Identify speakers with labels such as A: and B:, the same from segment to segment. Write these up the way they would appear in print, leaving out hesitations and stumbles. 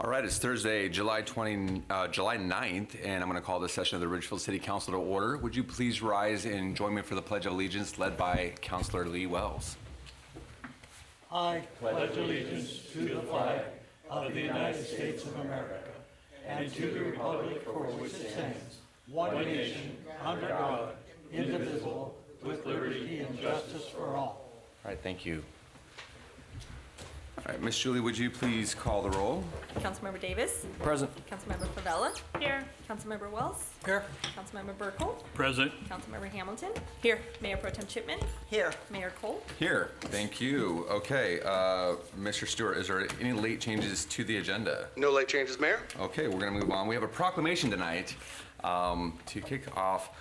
A: All right, it's Thursday, July 9th, and I'm going to call this session of the Ridgefield City Council to order. Would you please rise and join me for the Pledge of Allegiance led by Councilor Lee Wells?
B: I pledge allegiance to the flag of the United States of America and to the republic for which it stands, one nation, under God, indivisible, with liberty and justice for all.
A: All right, thank you. All right, Miss Julie, would you please call the roll?
C: Councilmember Davis.
A: Present.
C: Councilmember Favela.
D: Here.
C: Councilmember Wells.
B: Here.
C: Councilmember Burkle.
B: Present.
C: Councilmember Hamilton.
D: Here.
C: Mayor Pro Tem Chipman.
D: Here.
C: Mayor Cole.
A: Here, thank you. Okay, Mr. Stewart, is there any late changes to the agenda?
E: No late changes, Mayor.
A: Okay, we're going to move on. We have a proclamation tonight to kick off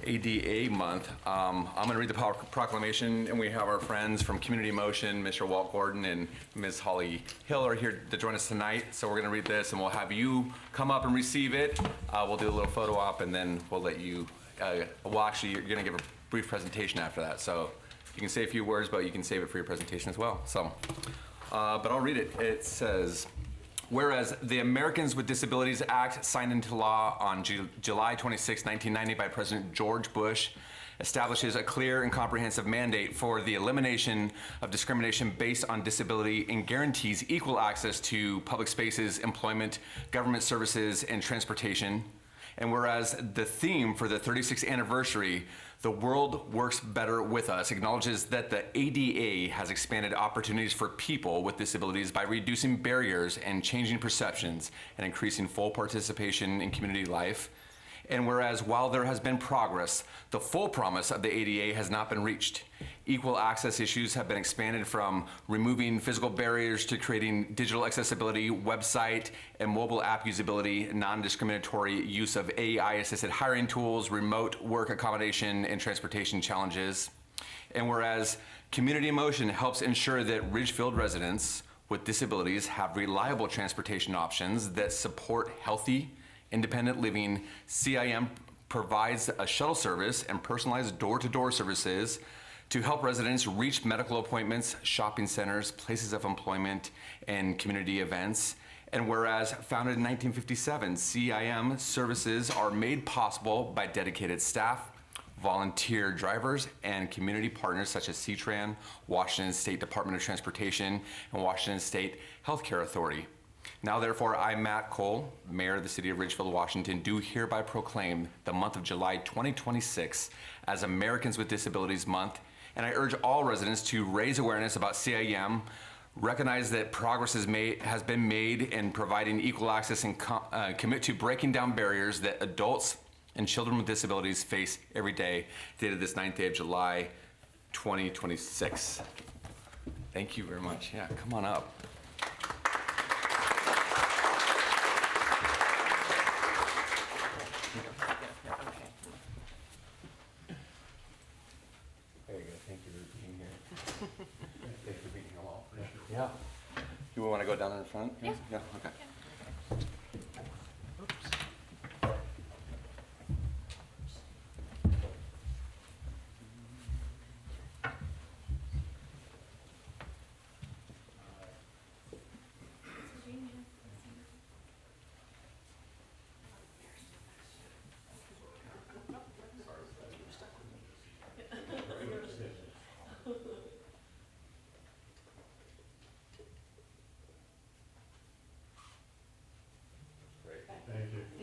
A: ADA month. I'm going to read the proclamation, and we have our friends from Community Motion, Mr. Walt Gordon and Ms. Holly Hill are here to join us tonight. So we're going to read this, and we'll have you come up and receive it. We'll do a little photo op, and then we'll let you, well, actually, you're going to give a brief presentation after that. So you can say a few words, but you can save it for your presentation as well. So, but I'll read it. It says, whereas the Americans with Disabilities Act, signed into law on July 26, 1990 by President George Bush, establishes a clear and comprehensive mandate for the elimination of discrimination based on disability and guarantees equal access to public spaces, employment, government services, and transportation. And whereas the theme for the 36th anniversary, The World Works Better With Us, acknowledges that the ADA has expanded opportunities for people with disabilities by reducing barriers and changing perceptions and increasing full participation in community life. And whereas while there has been progress, the full promise of the ADA has not been reached. Equal access issues have been expanded from removing physical barriers to creating digital accessibility, website and mobile app usability, non-discriminatory use of AI-assisted hiring tools, remote work accommodation, and transportation challenges. And whereas Community Motion helps ensure that Ridgefield residents with disabilities have reliable transportation options that support healthy, independent living, CIM provides a shuttle service and personalized door-to-door services to help residents reach medical appointments, shopping centers, places of employment, and community events. And whereas founded in 1957, CIM services are made possible by dedicated staff, volunteer drivers, and community partners such as CTRAN, Washington State Department of Transportation, and Washington State Healthcare Authority. Now, therefore, I, Matt Cole, Mayor of the City of Ridgefield, Washington, do hereby proclaim the month of July 2026 as Americans with Disabilities Month, and I urge all residents to raise awareness about CIM, recognize that progress has been made in providing equal access, and commit to breaking down barriers that adults and children with disabilities face every day, dated this 9th day of July 2026. Thank you very much. Yeah, come on up. Yeah. You want to go down in front?
D: Yeah.
A: Yeah, okay.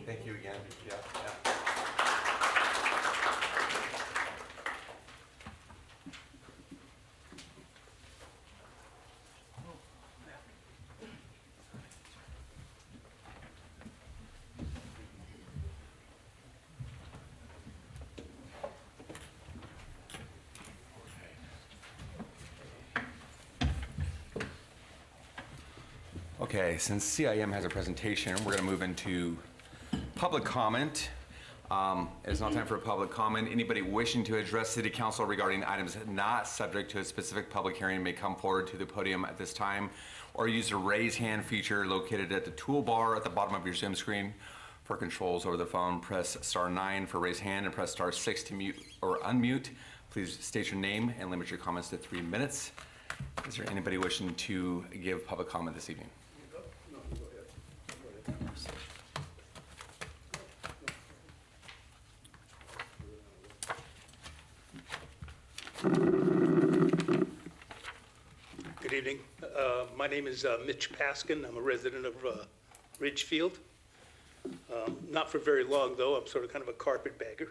A: Thank you again. Yeah, yeah. Okay, since CIM has a presentation, we're going to move into public comment. It is now time for a public comment. Anybody wishing to address City Council regarding items not subject to a specific public hearing may come forward to the podium at this time or use the raise hand feature located at the toolbar at the bottom of your Zoom screen. For controls over the phone, press *9 for raise hand and press *6 to mute or unmute. Please state your name and limit your comments to 3 minutes. Is there anybody wishing to give public comment this evening?
D: evening. My name is Mitch Paskin. I'm a resident of Ridgefield. Not for very long, though. I'm sort of kind of a carpetbagger.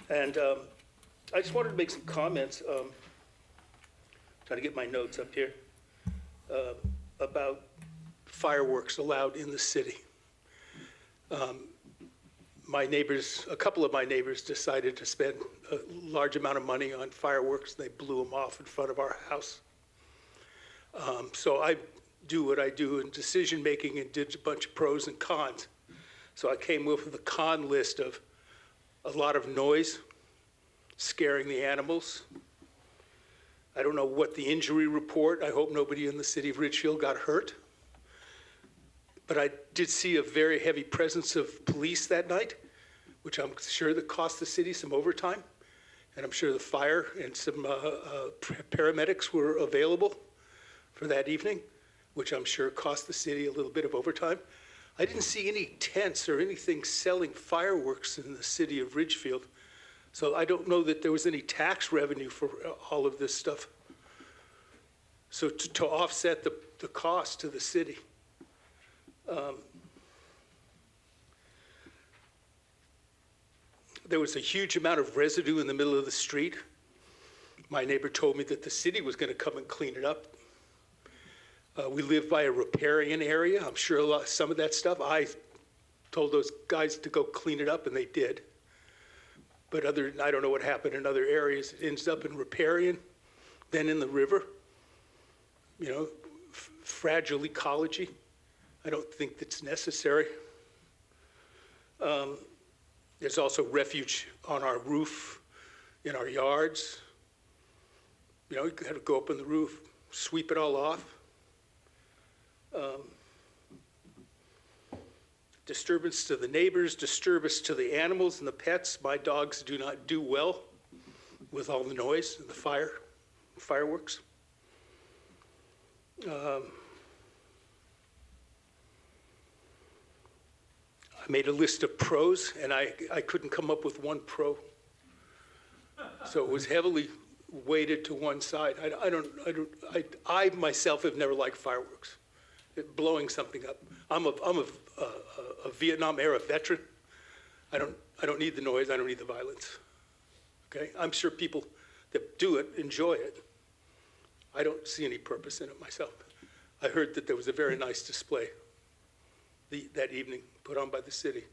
D: And I just wanted to make some comments, trying to get my notes up here, about fireworks allowed in the city. My neighbors, a couple of my neighbors decided to spend a large amount of money on fireworks. They blew them off in front of our house. So I do what I do in decision-making and did a bunch of pros and cons. So I came up with a con list of a lot of noise, scaring the animals. I don't know what the injury report, I hope nobody in the city of Ridgefield got hurt. But I did see a very heavy presence of police that night, which I'm sure that cost the city some overtime. And I'm sure the fire and some paramedics were available for that evening, which I'm sure cost the city a little bit of overtime. I didn't see any tents or anything selling fireworks in the city of Ridgefield. So I don't know that there was any tax revenue for all of this stuff. So to offset the cost to the city. There was a huge amount of residue in the middle of the street. My neighbor told me that the city was going to come and clean it up. We live by a riparian area. I'm sure some of that stuff, I told those guys to go clean it up, and they did. But I don't know what happened in other areas. It ends up in riparian, then in the river. You know, fragile ecology. I don't think that's necessary. There's also refuge on our roof, in our yards. You know, you got to go up on the roof, sweep it all off. Disturbance to the neighbors, disturbance to the animals and the pets. My dogs do not do well with all the noise and the fireworks. I made a list of pros, and I couldn't come up with one pro. So it was heavily weighted to one side. I myself have never liked fireworks. Blowing something up. I'm a Vietnam era veteran. I don't need the noise. I don't need the violence. Okay, I'm sure people that do it enjoy it. I don't see any purpose in it myself. I heard that there was a very nice display that evening put on by the city.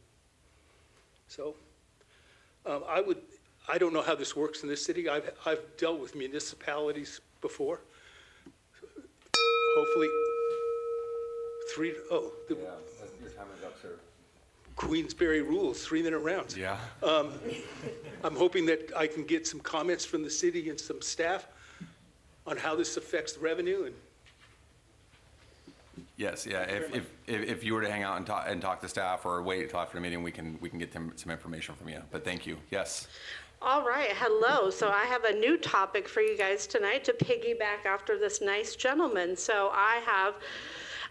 D: So I don't know how this works in this city. I've dealt with municipalities before. Hopefully.
A: Yeah, your time is up, sir.
D: Queensberry rules, 3-minute rounds.
A: Yeah.
D: I'm hoping that I can get some comments from the city and some staff on how this affects the revenue. And
A: Yes, yeah. If you were to hang out and talk to staff or wait until after the meeting, we can get some information from you. But thank you. Yes.
E: All right, hello. So I have a new topic for you guys tonight to piggyback after this nice gentleman. So I have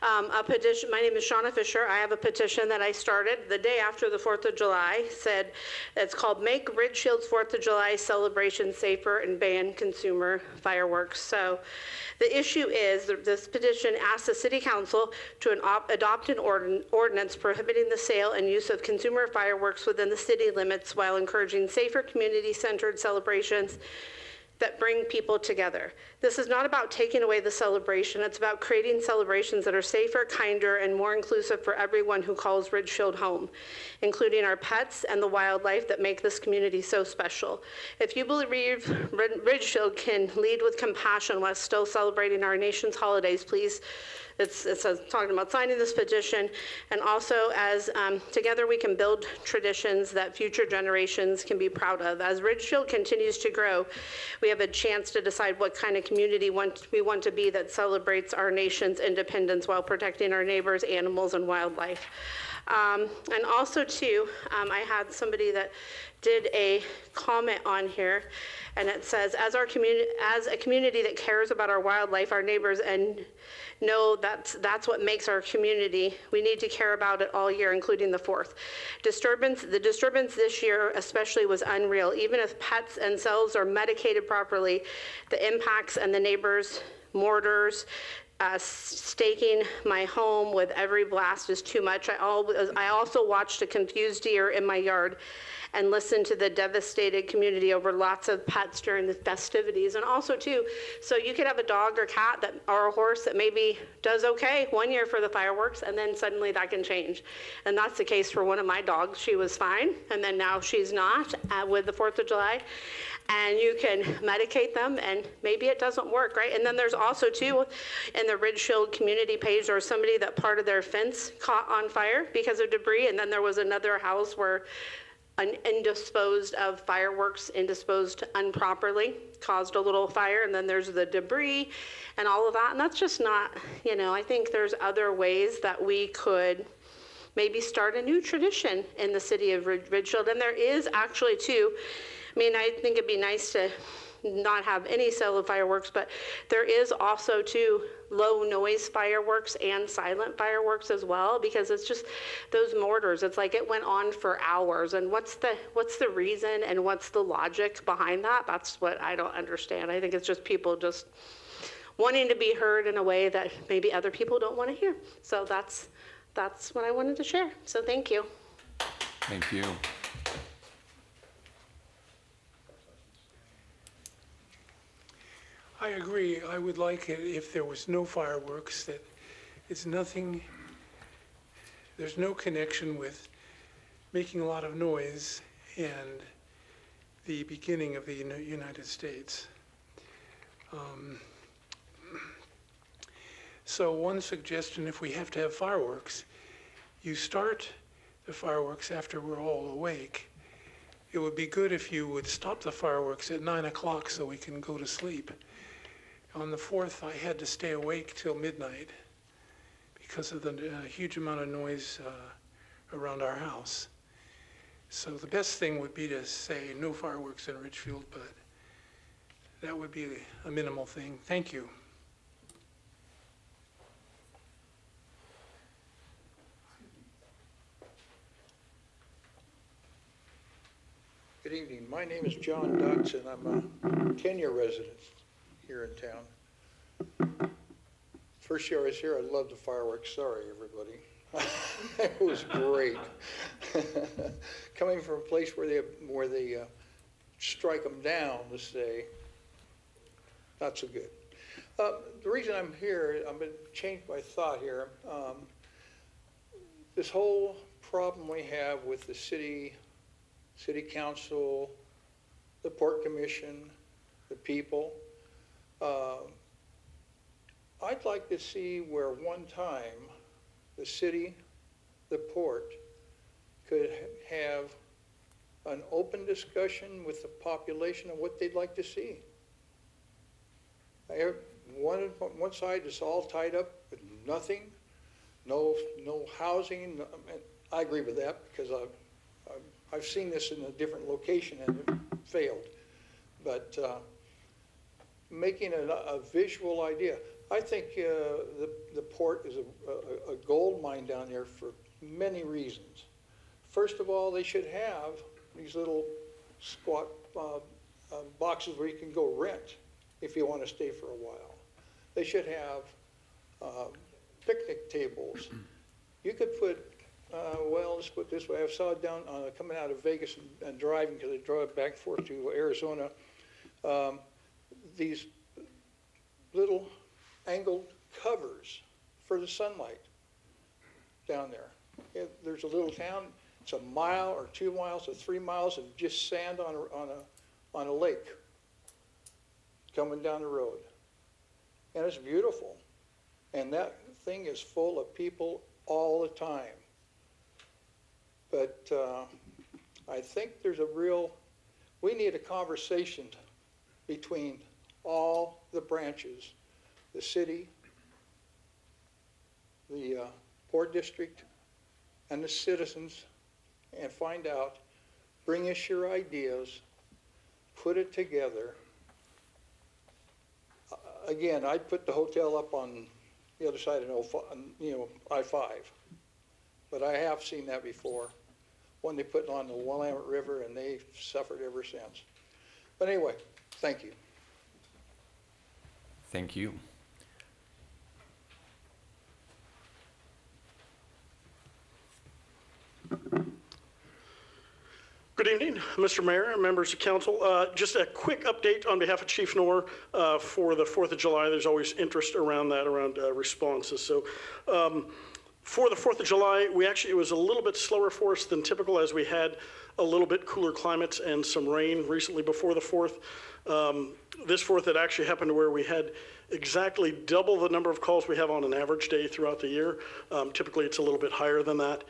E: a petition. My name is Shauna Fisher. I have a petition that I started the day after the 4th of July. It's called Make Ridgefield's 4th of July Celebration Safer and Ban Consumer Fireworks. So the issue is this petition asks the City Council to adopt an ordinance prohibiting the sale and use of consumer fireworks within the city limits while encouraging safer community-centered celebrations that bring people together. This is not about taking away the celebration. It's about creating celebrations that are safer, kinder, and more inclusive for everyone who calls Ridgefield home, including our pets and the wildlife that make this community so special. If you believe Ridgefield can lead with compassion while still celebrating our nation's holidays, please, it's talking about signing this petition, and also as together we can build traditions that future generations can be proud of. As Ridgefield continues to grow, we have a chance to decide what kind of community we want to be that celebrates our nation's independence while protecting our neighbors, animals, and wildlife. And also too, I had somebody that did a comment on here, and it says, as a community that cares about our wildlife, our neighbors, and know that's what makes our community, we need to care about it all year, including the 4th. The disturbance this year especially was unreal. Even if pets and cells are medicated properly, the impacts and the neighbors mortars. Staking my home with every blast is too much. I also watched a confused deer in my yard and listened to the devastated community over lots of pets during the festivities. And also too, so you could have a dog or cat or a horse that maybe does okay 1 year for the fireworks, and then suddenly that can change. And that's the case for one of my dogs. She was fine, and then now she's not with the 4th of July. And you can medicate them, and maybe it doesn't work, right? And then there's also too, in the Ridgefield community page, there was somebody that part of their fence caught on fire because of debris, and then there was another house where an indisposed of fireworks, indisposed improperly, caused a little fire, and then there's the debris and all of that. And that's just not, I think there's other ways that we could maybe start a new tradition in the city of Ridgefield. And there is actually too, I think it'd be nice to not have any sale of fireworks, but there is also too low noise fireworks and silent fireworks as well, because it's just those mortars, it's like it went on for hours, and what's the reason and what's the logic behind that? That's what I don't understand. I think it's just people just wanting to be heard in a way that maybe other people don't want to hear. So that's what I wanted to share. So thank you.
A: Thank you.
D: I agree. I would like it if there was no fireworks, that it's nothing, there's no connection with making a lot of noise and the beginning of the United States. So one suggestion, if we have to have fireworks, you start the fireworks after we're all awake. It would be good if you would stop the fireworks at 9 o'clock so we can go to sleep. On the 4th, I had to stay awake till midnight because of the huge amount of noise around our house. So the best thing would be to say no fireworks in Ridgefield, but that would be a minimal thing. Thank you.
F: Good evening. My name is John Dutz, and I'm a Kenya resident here in town. First year I was here, I loved the fireworks. Sorry, everybody. It was great. Coming from a place where they strike them down, to say, not so good. The reason I'm here, I'm going to change my thought here. This whole problem we have with the city council, the port commission, the people, I'd like to see where one time the city, the port, could have an open discussion with the population of what they'd like to see. I have one side is all tied up with nothing, no housing. I agree with that because I've seen this in a different location and it failed. But making a visual idea. I think the port is a gold mine down there for many reasons. First of all, they should have these little squat boxes where you can go rent if you want to stay for a while. They should have picnic tables. You could put, well, let's put it this way. I saw it down coming out of Vegas and driving, because I drove back and forth to Arizona, these little angled covers for the sunlight down there. There's a little town, it's a mile or 2 miles or 3 miles of just sand on a lake coming down the road. And it's beautiful. And that thing is full of people all the time. But I think there's we need a conversation between all the branches, the city, the port district, and the citizens, and find out, bring us your ideas, put it together. Again, I'd put the hotel up on the other side of I-5, but I have seen that before, when they put it on the Willamette River, and they've suffered ever since. But anyway, thank you.
A: Thank you.
G: Good evening, Mr. Mayor and members of council. Just a quick update on behalf of Chief Knorr for the 4th of July. There's always interest around that, around responses. So for the 4th of July, it was a little bit slower for us than typical as we had a little bit cooler climates and some rain recently before the 4th. This 4th, it actually happened to where we had exactly double the number of calls we have on an average day throughout the year. Typically, it's a little bit higher than that.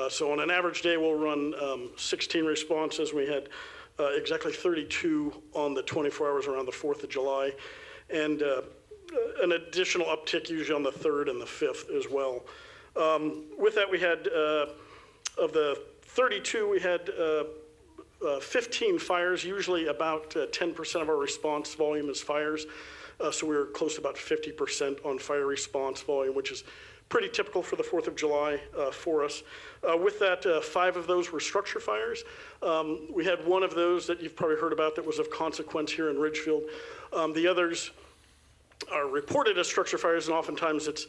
G: So on an average day, we'll run 16 responses. We had exactly 32 on the 24 hours around the 4th of July, and an additional uptick usually on the 3rd and the 5th as well. With that, we had, of the 32, we had 15 fires. Usually about 10% of our response volume is fires. So we were close to about 50% on fire response volume, which is pretty typical for the 4th of July for us. With that, 5 of those were structure fires. We had one of those that you've probably heard about that was of consequence here in Ridgefield. The others are reported as structure fires, and oftentimes it's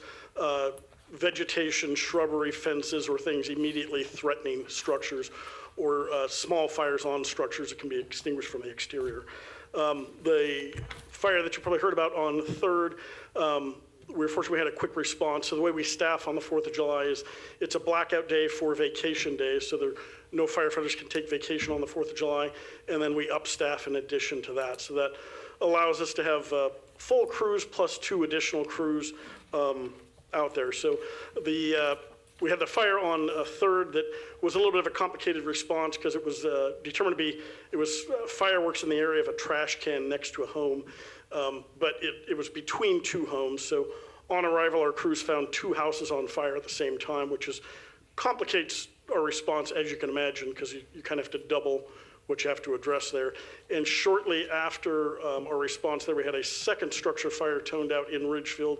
G: vegetation, shrubbery, fences, or things immediately threatening structures, or small fires on structures that can be extinguished from the exterior. The fire that you probably heard about on the 3rd, we were fortunate we had a quick response. So the way we staff on the 4th of July is it's a blackout day for vacation days, so no firefighters can take vacation on the 4th of July, and then we upstaff in addition to that. So that allows us to have full crews plus 2 additional crews out there. So we had the fire on a 3rd that was a little bit of a complicated response because it was determined to be, it was fireworks in the area of a trash can next to a home, but it was between 2 homes. So on arrival, our crews found 2 houses on fire at the same time, which complicates our response, as you can imagine, because you kind of have to double what you have to address there. And shortly after our response there, we had a second structure fire toned out in Ridgefield.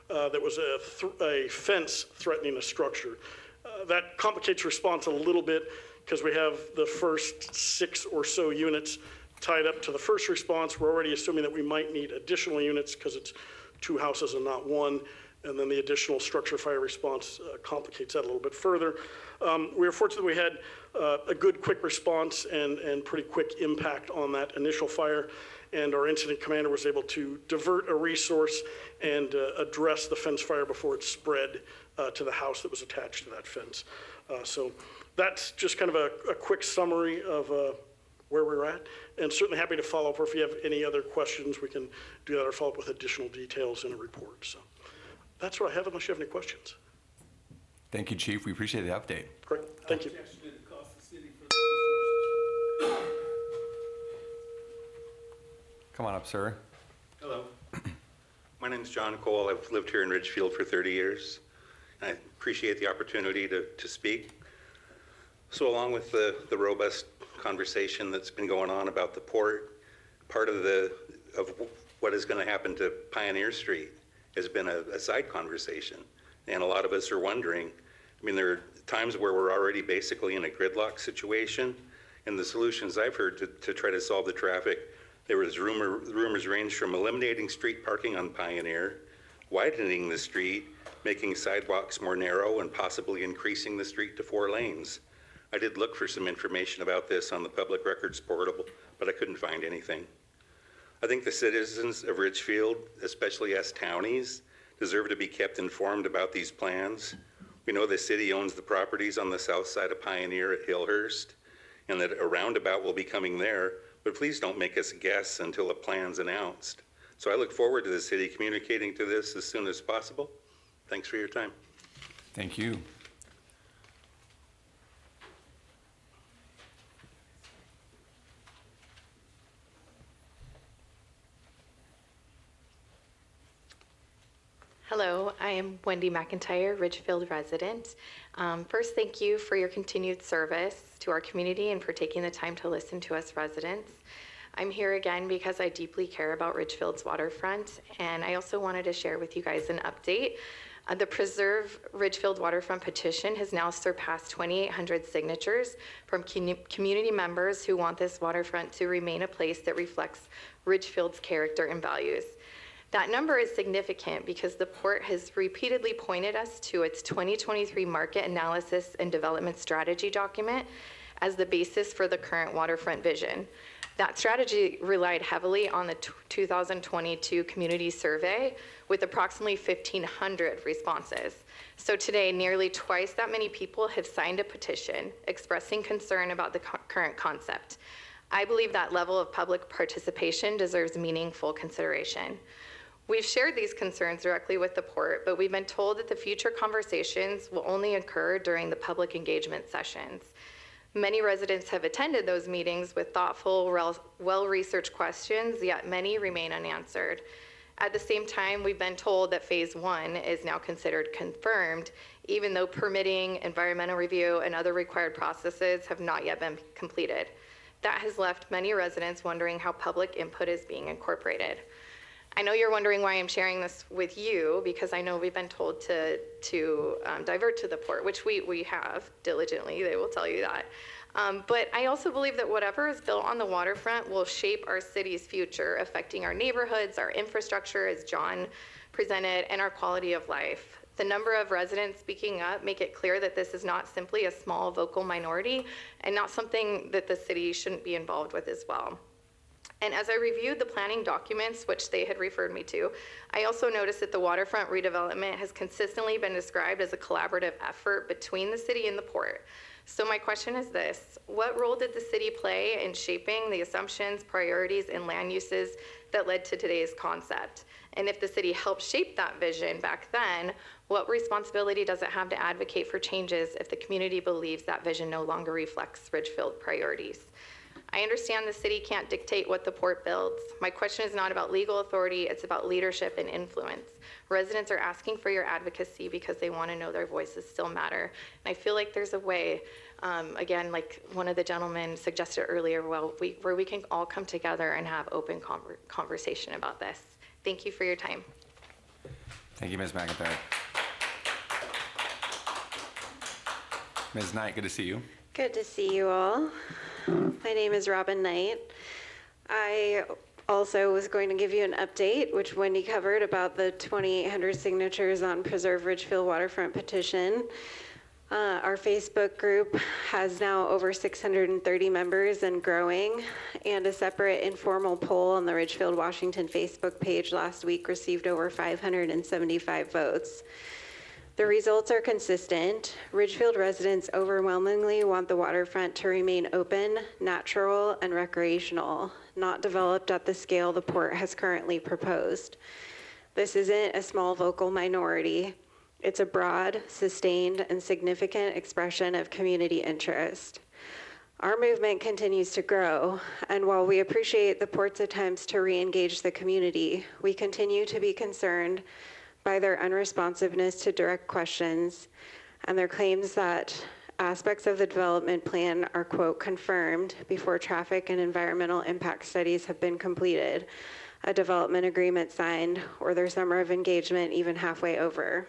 G: That was a fence threatening a structure. That complicates response a little bit because we have the first 6 or so units tied up to the first response. We're already assuming that we might need additional units because it's 2 houses and not 1. And then the additional structure fire response complicates that a little bit further. We were fortunate that we had a good quick response and pretty quick impact on that initial fire. And our incident commander was able to divert a resource and address the fence fire before it spread to the house that was attached to that fence. So that's just kind of a quick summary of where we're at, and certainly happy to follow up, or if you have any other questions, we can do that or follow up with additional details in a report. So that's what I have, unless you have any questions.
A: Thank you, Chief. We appreciate the update.
G: Great, thank you.
A: Come on up, sir.
H: Hello. My name is John Cole. I've lived here in Ridgefield for 30 years. I appreciate the opportunity to speak. So along with the robust conversation that's been going on about the port, part of what is going to happen to Pioneer Street has been a side conversation. And a lot of us are wondering, I mean, there are times where we're already basically in a gridlock situation, and the solutions I've heard to try to solve the traffic, there was rumors range from eliminating street parking on Pioneer, widening the street, making sidewalks more narrow, and possibly increasing the street to 4 lanes. I did look for some information about this on the public records portal, but I couldn't find anything. I think the citizens of Ridgefield, especially us townies, deserve to be kept informed about these plans. We know the city owns the properties on the south side of Pioneer at Hillhurst, and that a roundabout will be coming there, but please don't make us guess until a plan's announced. So I look forward to the city communicating to this as soon as possible. Thanks for your time.
A: Thank you.
I: Hello, I am Wendy McIntyre, Ridgefield resident. First, thank you for your continued service to our community and for taking the time to listen to us residents. I'm here again because I deeply care about Ridgefield's waterfront, and I also wanted to share with you guys an update. The Preserve Ridgefield Waterfront petition has now surpassed 2,800 signatures from community members who want this waterfront to remain a place that reflects Ridgefield's character and values. That number is significant because the port has repeatedly pointed us to its 2023 Market Analysis and Development Strategy document as the basis for the current waterfront vision. That strategy relied heavily on the 2022 community survey with approximately 1,500 responses. So today, nearly twice that many people have signed a petition expressing concern about the current concept. I believe that level of public participation deserves meaningful consideration. We've shared these concerns directly with the port, but we've been told that the future conversations will only occur during the public engagement sessions. Many residents have attended those meetings with thoughtful, well-researched questions, yet many remain unanswered. At the same time, we've been told that phase 1 is now considered confirmed, even though permitting, environmental review, and other required processes have not yet been completed. That has left many residents wondering how public input is being incorporated. I know you're wondering why I'm sharing this with you, because I know we've been told to divert to the port, which we have diligently, they will tell you that. But I also believe that whatever is built on the waterfront will shape our city's future, affecting our neighborhoods, our infrastructure, as John presented, and our quality of life. The number of residents speaking up make it clear that this is not simply a small vocal minority and not something that the city shouldn't be involved with as well. And as I reviewed the planning documents, which they had referred me to, I also noticed that the waterfront redevelopment has consistently been described as a collaborative effort between the city and the port. So my question is this: what role did the city play in shaping the assumptions, priorities, and land uses that led to today's concept? And if the city helped shape that vision back then, what responsibility does it have to advocate for changes if the community believes that vision no longer reflects Ridgefield priorities? I understand the city can't dictate what the port builds. My question is not about legal authority, it's about leadership and influence. Residents are asking for your advocacy because they want to know their voices still matter. And I feel like there's a way, again, like one of the gentlemen suggested earlier, where we can all come together and have open conversation about this. Thank you for your time.
A: Thank you, Ms. McIntyre. Ms. Knight, good to see you.
J: Good to see you all. My name is Robin Knight. I also was going to give you an update, which Wendy covered, about the 2,800 signatures on Preserve Ridgefield Waterfront petition. Our Facebook group has now over 630 members and growing, and a separate informal poll on the Ridgefield Washington Facebook page last week received over 575 votes. The results are consistent. Ridgefield residents overwhelmingly want the waterfront to remain open, natural, and recreational, not developed at the scale the port has currently proposed. This isn't a small vocal minority. It's a broad, sustained, and significant expression of community interest. Our movement continues to grow, and while we appreciate the port's attempts to re-engage the community, we continue to be concerned by their unresponsiveness to direct questions and their claims that aspects of the development plan are, quote, confirmed before traffic and environmental impact studies have been completed, a development agreement signed, or their summer of engagement even halfway over.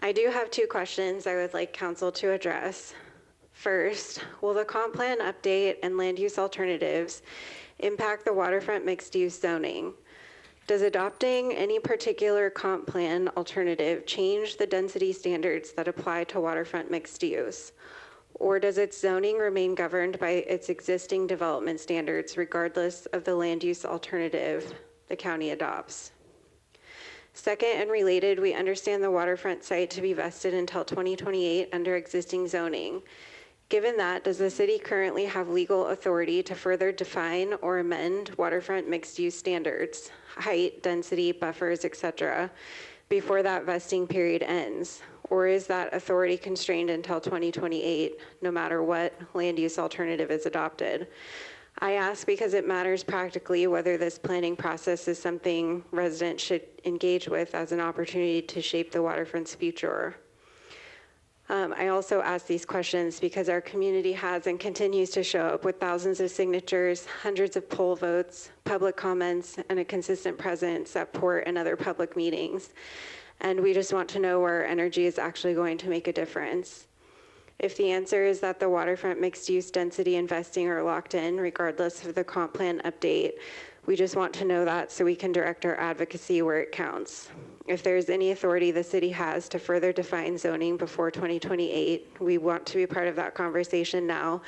J: I do have two questions I would like council to address. First, will the comp plan update and land use alternatives impact the waterfront mixed-use zoning? Does adopting any particular comp plan alternative change the density standards that apply to waterfront mixed use? Or does its zoning remain governed by its existing development standards regardless of the land use alternative the county adopts? Second, and related, we understand the waterfront site to be vested until 2028 under existing zoning. Given that, does the city currently have legal authority to further define or amend waterfront mixed-use standards, height, density, buffers, etc., before that vesting period ends? Or is that authority constrained until 2028, no matter what land use alternative is adopted? I ask because it matters practically whether this planning process is something residents should engage with as an opportunity to shape the waterfront's future. I also ask these questions because our community has and continues to show up with thousands of signatures, hundreds of poll votes, public comments, and a consistent presence at port and other public meetings. And we just want to know where our energy is actually going to make a difference. If the answer is that the waterfront mixed-use density investing are locked in, regardless of the comp plan update, we just want to know that so we can direct our advocacy where it counts. If there's any authority the city has to further define zoning before 2028, we want to be part of that conversation now,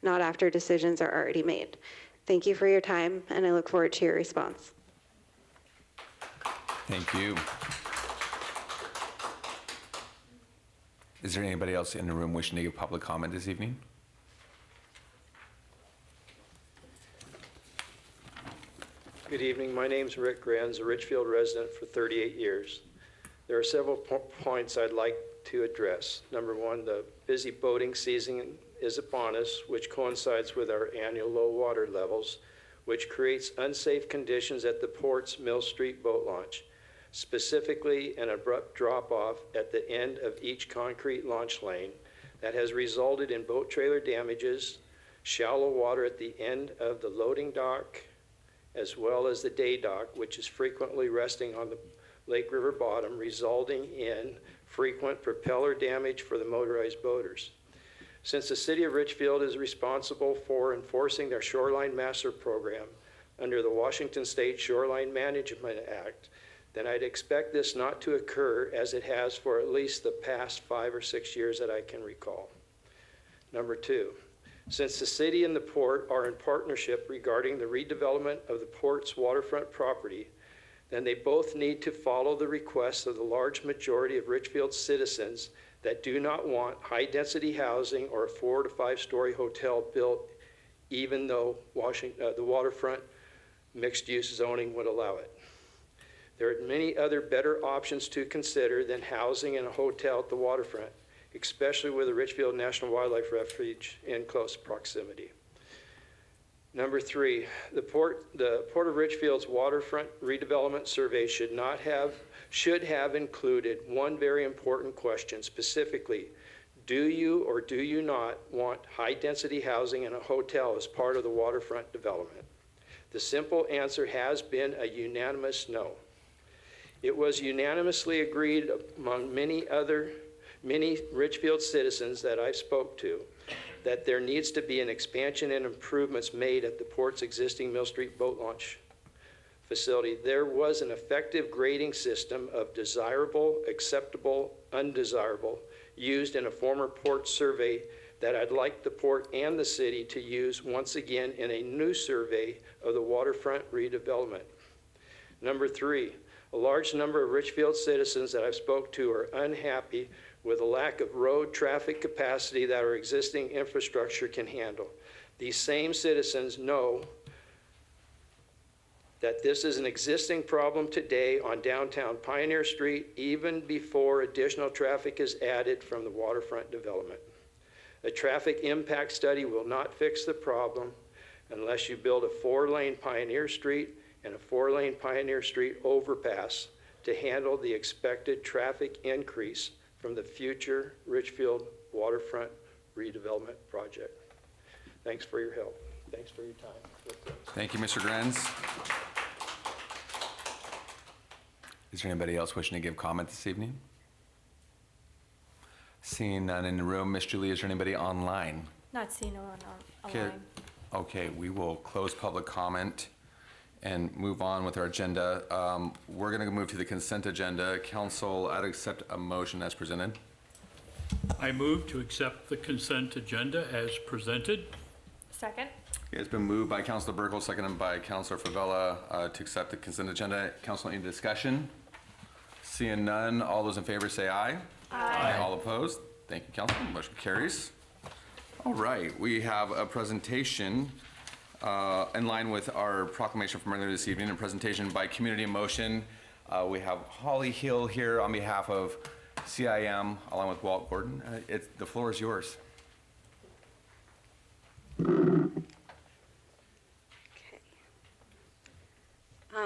J: not after decisions are already made. Thank you for your time, and I look forward to your response.
A: Thank you. Is there anybody else in the room wishing to give public comment this evening?
K: Good evening. My name's Rick Granz, a Ridgefield resident for 38 years. There are several points I'd like to address. Number one, the busy boating season is upon us, which coincides with our annual low water levels, which creates unsafe conditions at the port's Mill Street boat launch, specifically an abrupt drop-off at the end of each concrete launch lane that has resulted in boat trailer damages, shallow water at the end of the loading dock, as well as the day dock, which is frequently resting on the Lake River bottom, resulting in frequent propeller damage for the motorized boaters. Since the City of Ridgefield is responsible for enforcing their Shoreline Master Program under the Washington State Shoreline Management Act, then I'd expect this not to occur as it has for at least the past 5 or 6 years that I can recall. Number two, since the city and the port are in partnership regarding the redevelopment of the port's waterfront property, then they both need to follow the requests of the large majority of Ridgefield citizens that do not want high-density housing or a 4 to 5 story hotel built, even though the waterfront mixed-use zoning would allow it. There are many other better options to consider than housing in a hotel at the waterfront, especially with the Ridgefield National Wildlife Refuge in close proximity. Number three, the Port of Ridgefield's waterfront redevelopment survey should have included one very important question, specifically, do you or do you not want high-density housing in a hotel as part of the waterfront development? The simple answer has been a unanimous no. It was unanimously agreed among many Ridgefield citizens that I spoke to that there needs to be an expansion and improvements made at the port's existing Mill Street boat launch facility. There was an effective grading system of desirable, acceptable, undesirable used in a former port survey that I'd like the port and the city to use once again in a new survey of the waterfront redevelopment. Number three, a large number of Ridgefield citizens that I've spoke to are unhappy with the lack of road traffic capacity that our existing infrastructure can handle. These same citizens know that this is an existing problem today on downtown Pioneer Street, even before additional traffic is added from the waterfront development. A traffic impact study will not fix the problem unless you build a 4-lane Pioneer Street and a 4-lane Pioneer Street overpass to handle the expected traffic increase from the future Ridgefield waterfront redevelopment project. Thanks for your help. Thanks for your time.
A: Thank you, Mr. Grenz. Is there anybody else wishing to give comment this evening? Seeing none in the room, Ms. Julie, is there anybody online?
C: Not seeing no one
A: Okay.
C: online.
A: Okay, we will close public comment and move on with our agenda. We're going to move to the consent agenda. Council, I'd accept a motion as presented.
B: I move to accept the consent agenda as presented.
C: Second?
A: It's been moved by Councilor Burkle, seconded by Councilor Favela to accept the consent agenda. Council, any discussion? Seeing none, all those in favor say aye. Aye. All opposed? Thank you, Council. Motion carries. All right, we have a presentation in line with our proclamation from earlier this evening, a presentation by Community in Motion. We have Holly Hill here on behalf of CIM, along with Walt Gordon. The floor is yours.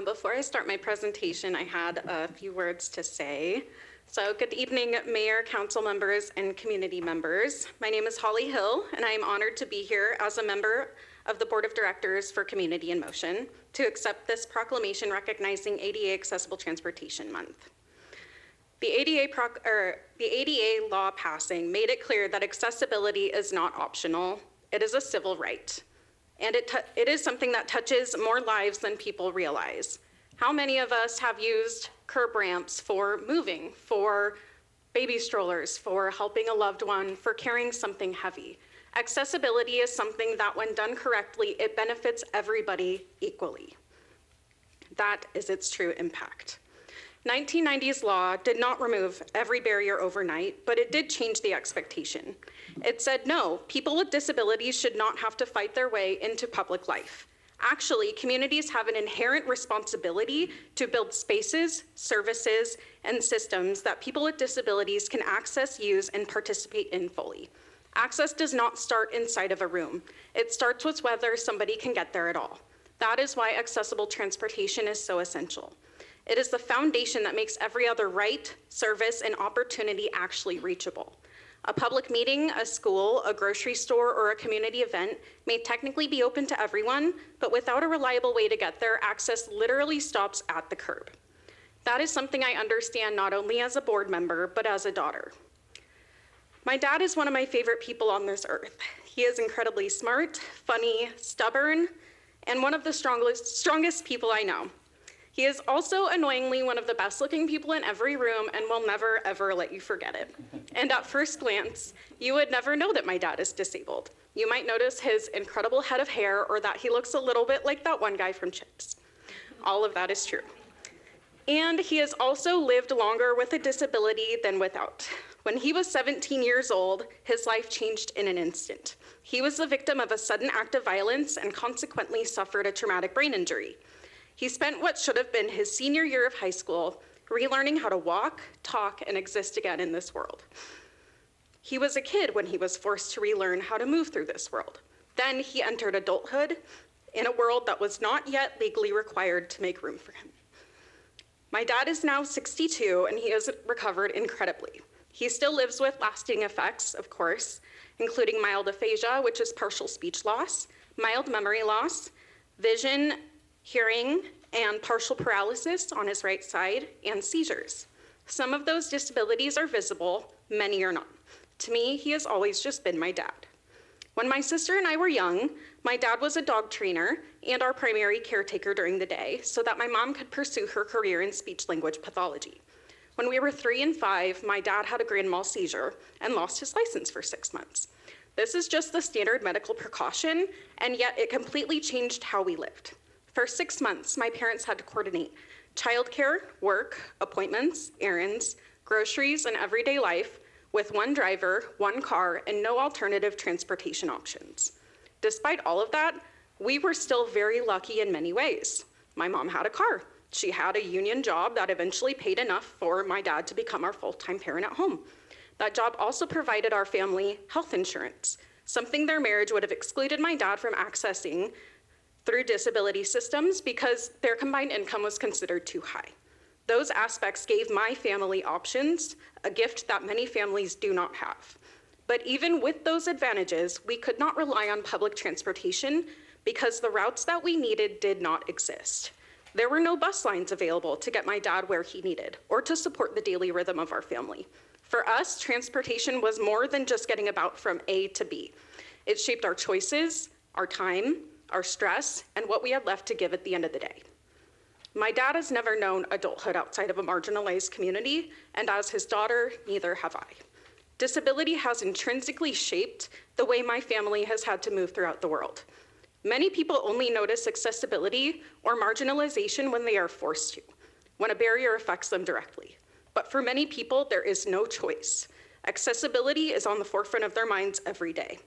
L: Before I start my presentation, I had a few words to say. So good evening, Mayor, council members, and community members. My name is Holly Hill, and I am honored to be here as a member of the Board of Directors for Community in Motion to accept this proclamation recognizing ADA Accessible Transportation Month. The ADA law passing made it clear that accessibility is not optional. It is a civil right. And it is something that touches more lives than people realize. How many of us have used curb ramps for moving, for baby strollers, for helping a loved one, for carrying something heavy. Accessibility is something that, when done correctly, it benefits everybody equally. That is its true impact. 1990's law did not remove every barrier overnight, but it did change the expectation. It said, no, people with disabilities should not have to fight their way into public life. Actually, communities have an inherent responsibility to build spaces, services, and systems that people with disabilities can access, use, and participate in fully. Access does not start inside of a room. It starts with whether somebody can get there at all. That is why accessible transportation is so essential. It is the foundation that makes every other right, service, and opportunity actually reachable. A public meeting, a school, a grocery store, or a community event may technically be open to everyone, but without a reliable way to get there, access literally stops at the curb. That is something I understand not only as a board member, but as a daughter. My dad is one of my favorite people on this earth. He is incredibly smart, funny, stubborn, and one of the strongest people I know. He is also annoyingly one of the best looking people in every room and will never ever let you forget it. And at first glance, you would never know that my dad is disabled. You might notice his incredible head of hair or that he looks a little bit like that one guy from Chips. All of that is true. And he has also lived longer with a disability than without. When he was 17 years old, his life changed in an instant. He was the victim of a sudden act of violence and consequently suffered a traumatic brain injury. He spent what should have been his senior year of high school relearning how to walk, talk, and exist again in this world. He was a kid when he was forced to relearn how to move through this world. Then he entered adulthood in a world that was not yet legally required to make room for him. My dad is now 62, and he has recovered incredibly. He still lives with lasting effects, of course, including mild aphasia, which is partial speech loss, mild memory loss, vision, hearing, and partial paralysis on his right side, and seizures. Some of those disabilities are visible, many are not. To me, he has always just been my dad. When my sister and I were young, my dad was a dog trainer and our primary caretaker during the day so that my mom could pursue her career in speech-language pathology. When we were 3 and 5, my dad had a grand mal seizure and lost his license for 6 months. This is just the standard medical precaution, and yet it completely changed how we lived. For 6 months, my parents had to coordinate childcare, work, appointments, errands, groceries, and everyday life with one driver, one car, and no alternative transportation options. Despite all of that, we were still very lucky in many ways. My mom had a car. She had a union job that eventually paid enough for my dad to become our full-time parent at home. That job also provided our family health insurance, something their marriage would have excluded my dad from accessing through disability systems because their combined income was considered too high. Those aspects gave my family options, a gift that many families do not have. But even with those advantages, we could not rely on public transportation because the routes that we needed did not exist. There were no bus lines available to get my dad where he needed or to support the daily rhythm of our family. For us, transportation was more than just getting about from A to B. It shaped our choices, our time, our stress, and what we had left to give at the end of the day. My dad has never known adulthood outside of a marginalized community, and as his daughter, neither have I. Disability has intrinsically shaped the way my family has had to move throughout the world. Many people only notice accessibility or marginalization when they are forced to, when a barrier affects them directly. But for many people, there is no choice. Accessibility is on the forefront of their minds every day.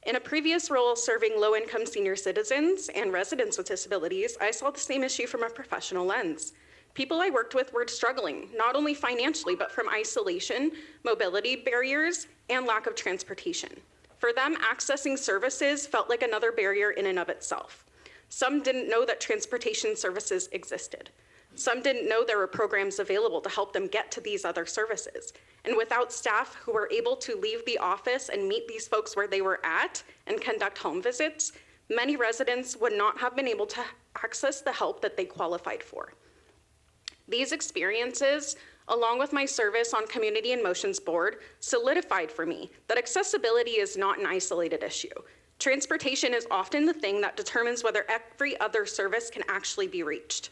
L: In a previous role serving low-income senior citizens and residents with disabilities, I saw the same issue from a professional lens. People I worked with were struggling, not only financially, but from isolation, mobility barriers, and lack of transportation. For them, accessing services felt like another barrier in and of itself. Some didn't know that transportation services existed. Some didn't know there were programs available to help them get to these other services. And without staff who were able to leave the office and meet these folks where they were at and conduct home visits, many residents would not have been able to access the help that they qualified for. These experiences, along with my service on Community in Motion's board, solidified for me that accessibility is not an isolated issue. Transportation is often the thing that determines whether every other service can actually be reached.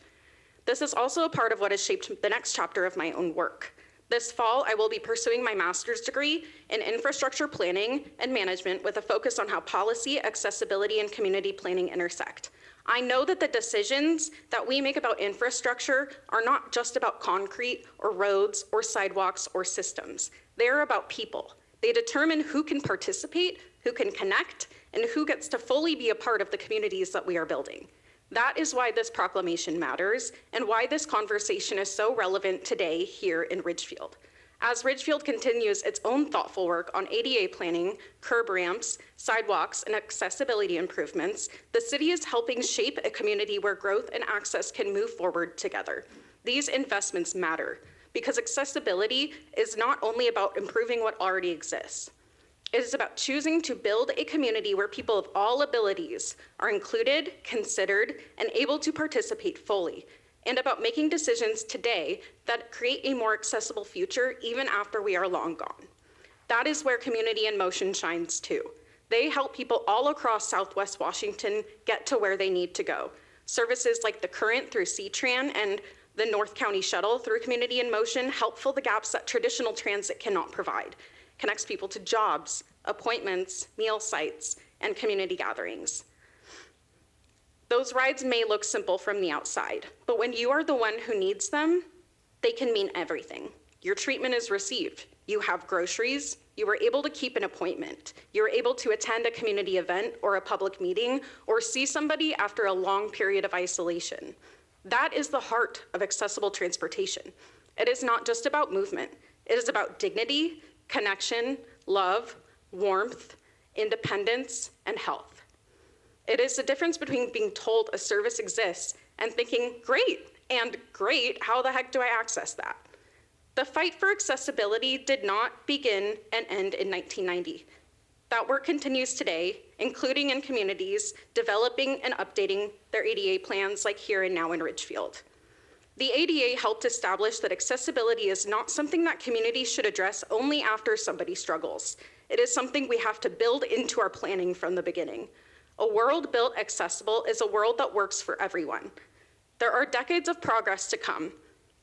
L: This is also a part of what has shaped the next chapter of my own work. This fall, I will be pursuing my master's degree in infrastructure planning and management with a focus on how policy, accessibility, and community planning intersect. I know that the decisions that we make about infrastructure are not just about concrete or roads or sidewalks or systems. They're about people. They determine who can participate, who can connect, and who gets to fully be a part of the communities that we are building. That is why this proclamation matters and why this conversation is so relevant today here in Ridgefield. As Ridgefield continues its own thoughtful work on ADA planning, curb ramps, sidewalks, and accessibility improvements, the city is helping shape a community where growth and access can move forward together. These investments matter because accessibility is not only about improving what already exists. It is about choosing to build a community where people of all abilities are included, considered, and able to participate fully, and about making decisions today that create a more accessible future even after we are long gone. That is where Community in Motion shines too. They help people all across Southwest Washington get to where they need to go. Services like the Current through C-Tran and the North County Shuttle through Community in Motion help fill the gaps that traditional transit cannot provide. Connects people to jobs, appointments, meal sites, and community gatherings. Those rides may look simple from the outside, but when you are the one who needs them, they can mean everything. Your treatment is received. You have groceries. You were able to keep an appointment. You're able to attend a community event or a public meeting or see somebody after a long period of isolation. That is the heart of accessible transportation. It is not just about movement. It is about dignity, connection, love, warmth, independence, and health. It is the difference between being told a service exists and thinking, great, how the heck do I access that? The fight for accessibility did not begin and end in 1990. That work continues today, including in communities developing and updating their ADA plans like here and now in Ridgefield. The ADA helped establish that accessibility is not something that communities should address only after somebody struggles. It is something we have to build into our planning from the beginning. A world built accessible is a world that works for everyone. There are decades of progress to come,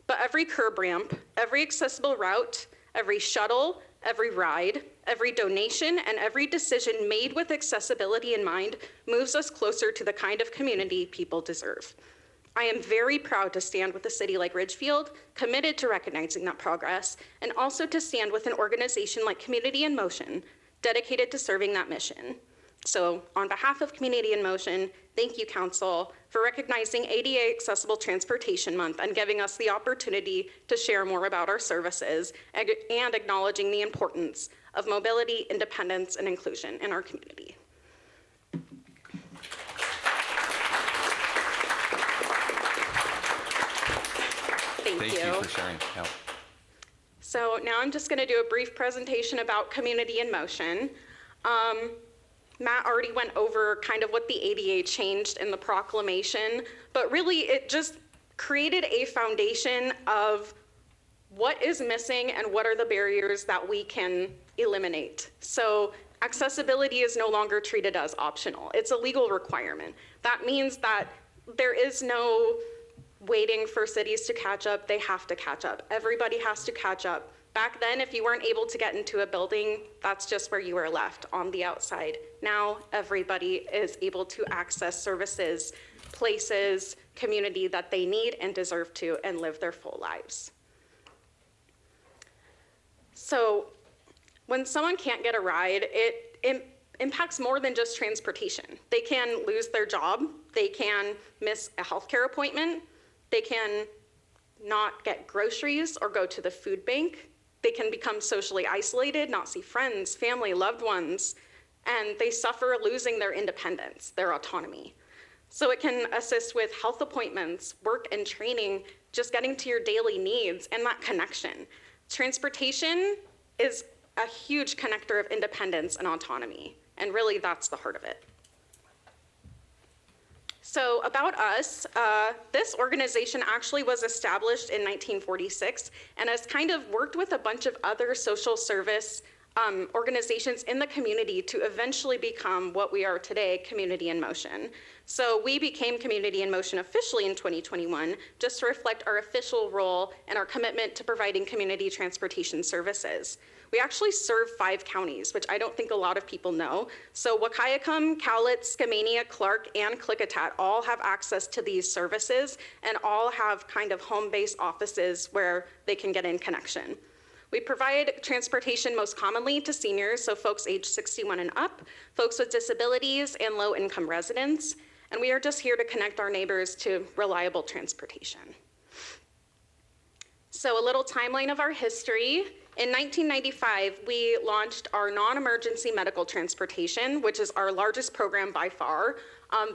L: but every curb ramp, every accessible route, every shuttle, every ride, every donation, and every decision made with accessibility in mind moves us closer to the kind of community people deserve. I am very proud to stand with a city like Ridgefield, committed to recognizing that progress, and also to stand with an organization like Community in Motion, dedicated to serving that mission. So on behalf of Community in Motion, thank you, Council, for recognizing ADA Accessible Transportation Month and giving us the opportunity to share more about our services and acknowledging the importance of mobility, independence, and inclusion in our community.
A: Thank you for sharing. Yeah.
L: So now I'm just going to do a brief presentation about Community in Motion. Matt already went over kind of what the ADA changed in the proclamation, but really it just created a foundation of what is missing and what are the barriers that we can eliminate. So accessibility is no longer treated as optional. It's a legal requirement. That means that there is no waiting for cities to catch up. They have to catch up. Everybody has to catch up. Back then, if you weren't able to get into a building, that's just where you were left, on the outside. Now, everybody is able to access services, places, community that they need and deserve to and live their full lives. So when someone can't get a ride, it impacts more than just transportation. They can lose their job. They can miss a healthcare appointment. They can not get groceries or go to the food bank. They can become socially isolated, not see friends, family, loved ones, and they suffer losing their independence, their autonomy. So it can assist with health appointments, work and training, just getting to your daily needs and that connection. Transportation is a huge connector of independence and autonomy, and really that's the heart of it. So about us, this organization actually was established in 1946 and has kind of worked with a bunch of other social service organizations in the community to eventually become what we are today, Community in Motion. So we became Community in Motion officially in 2021, just to reflect our official role and our commitment to providing community transportation services. We actually serve 5 counties, which I don't think a lot of people know. So Wahkiakum, Cowlitz, Skamania, Clark, and Klickitat all have access to these services and all have kind of home-based offices where they can get in connection. We provide transportation most commonly to seniors, so folks age 61 and up, folks with disabilities, and low-income residents. And we are just here to connect our neighbors to reliable transportation. So a little timeline of our history. In 1995, we launched our non-emergency medical transportation, which is our largest program by far.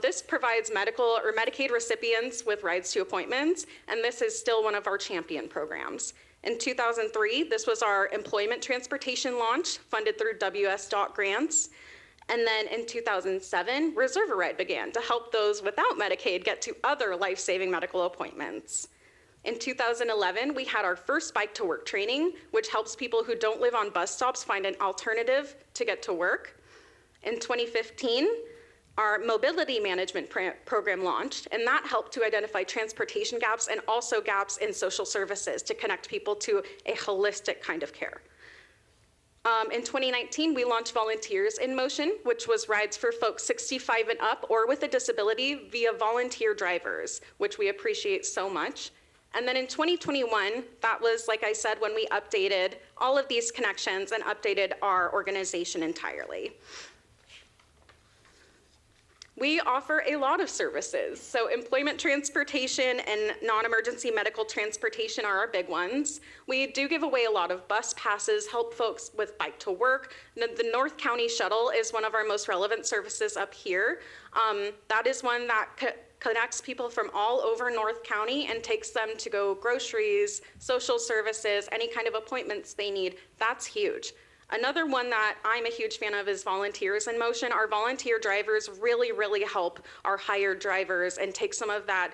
L: This provides medical or Medicaid recipients with rides to appointments, and this is still one of our champion programs. In 2003, this was our employment transportation launch, funded through WS.DOT grants. And then in 2007, Reserve a Ride began to help those without Medicaid get to other life-saving medical appointments. In 2011, we had our first bike to work training, which helps people who don't live on bus stops find an alternative to get to work. In 2015, our mobility management program launched, and that helped to identify transportation gaps and also gaps in social services to connect people to a holistic kind of care. In 2019, we launched Volunteers in Motion, which was rides for folks 65 and up or with a disability via volunteer drivers, which we appreciate so much. And then in 2021, that was, like I said, when we updated all of these connections and updated our organization entirely. We offer a lot of services. So employment transportation and non-emergency medical transportation are our big ones. We do give away a lot of bus passes, help folks with bike to work. The North County Shuttle is one of our most relevant services up here. That is one that connects people from all over North County and takes them to go groceries, social services, any kind of appointments they need. That's huge. Another one that I'm a huge fan of is Volunteers in Motion. Our volunteer drivers really, really help our hired drivers and take some of that,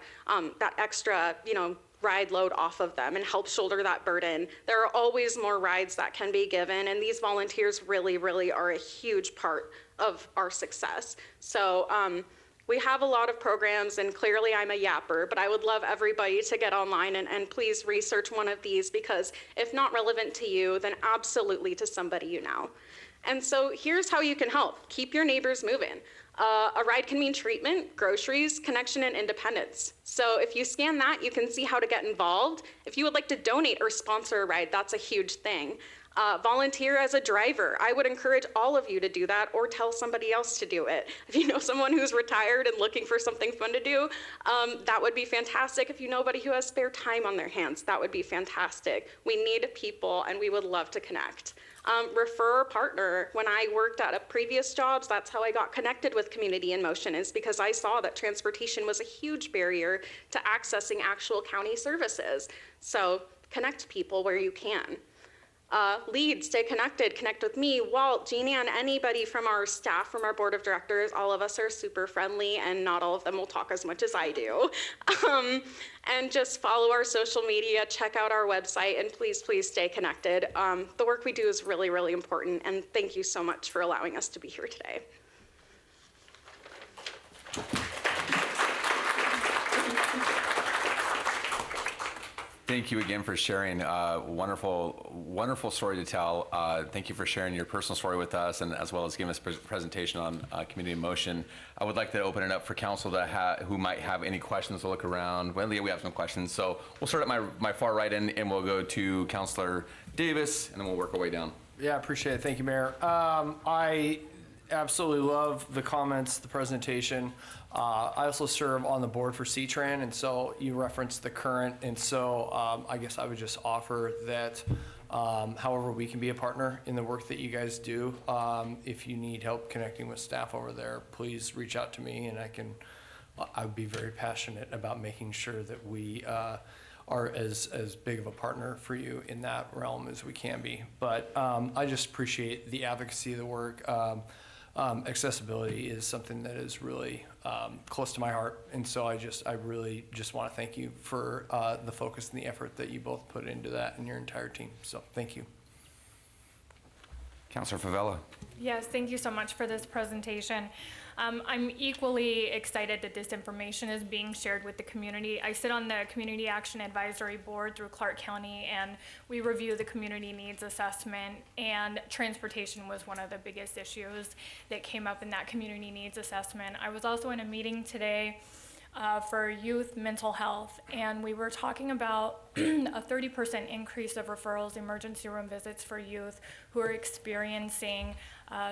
L: that extra, ride load off of them and help shoulder that burden. There are always more rides that can be given, and these volunteers really, really are a huge part of our success. So we have a lot of programs, and clearly I'm a yapper, but I would love everybody to get online and please research one of these, because if not relevant to you, then absolutely to somebody you know. And so here's how you can help. Keep your neighbors moving. A ride can mean treatment, groceries, connection, and independence. So if you scan that, you can see how to get involved. If you would like to donate or sponsor a ride, that's a huge thing. Volunteer as a driver. I would encourage all of you to do that, or tell somebody else to do it. If you know someone who's retired and looking for something fun to do, that would be fantastic. If you know anybody who has spare time on their hands, that would be fantastic. We need people, and we would love to connect. Refer a partner. When I worked at a previous jobs, that's how I got connected with Community in Motion, is because I saw that transportation was a huge barrier to accessing actual county services. So connect people where you can. Lead, stay connected, connect with me, Walt, Jeannie, and anybody from our staff, from our board of directors. All of us are super friendly, and not all of them will talk as much as I do. And just follow our social media, check out our website, and please, please stay connected. The work we do is really, really important, and thank you so much for allowing us to be here today.
A: Thank you again for sharing. Wonderful story to tell. Thank you for sharing your personal story with us, and as well as giving us a presentation on Community in Motion. I would like to open it up for council who might have any questions to look around. Well, Leah, we have some questions. So we'll start at my far right end, and we'll go to Councilor Davis, and then we'll work our way down.
M: Yeah, appreciate it. Thank you, Mayor. I absolutely love the comments, the presentation. I also serve on the board for CTRAN, and so you referenced the current, and so I guess I would just offer that however we can be a partner in the work that you guys do. If you need help connecting with staff over there, please reach out to me, and I would be very passionate about making sure that we are as big of a partner for you in that realm as we can be. But I just appreciate the advocacy of the work. Accessibility is something that is really close to my heart, and so I really just want to thank you for the focus and the effort that you both put into that and your entire team. So thank you.
A: Councilor Favela.
C: Yes, thank you so much for this presentation. I'm equally excited that this information is being shared with the community. I sit on the Community Action Advisory Board through Clark County, and we review the community needs assessment, and transportation was one of the biggest issues that came up in that community needs assessment. I was also in a meeting today for youth mental health, and we were talking about a 30% increase of referrals, emergency room visits for youth who are experiencing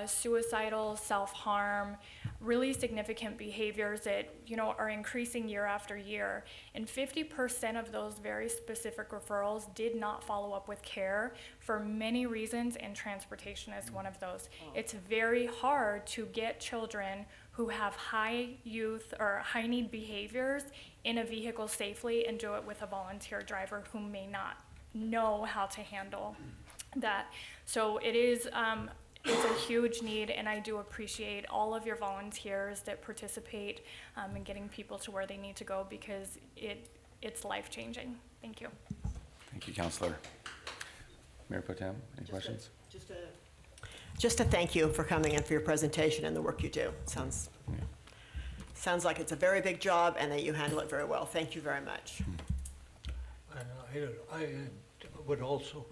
C: suicidal, self-harm, really significant behaviors that, you know, are increasing year after year. And 50% of those very specific referrals did not follow up with care for many reasons, and transportation is one of those. It's very hard to get children who have high youth or high need behaviors in a vehicle safely and do it with a volunteer driver who may not know how to handle that. So it is, it's a huge need, and I do appreciate all of your volunteers that participate in getting people to where they need to go, because it's life-changing. Thank you.
A: Thank you, Councilor. Mayor Pro Tem, any questions?
N: Just to thank you for coming in for your presentation and the work you do. Sounds like it's a very big job and that you handle it very well. Thank you very much.
B: I would also,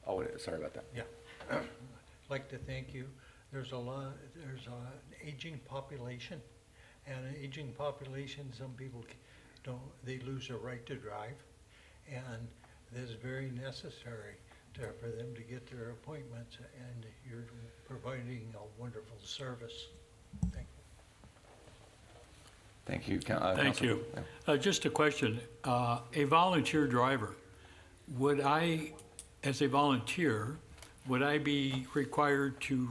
A: Oh, sorry about that.
B: yeah, like to thank you. There's an aging population, and an aging population, some people they lose their right to drive, and this is very necessary for them to get their appointments, and you're providing a wonderful service. Thank you.
A: Thank you.
O: Thank you. Just a question. A volunteer driver, would I, as a volunteer, would I be required to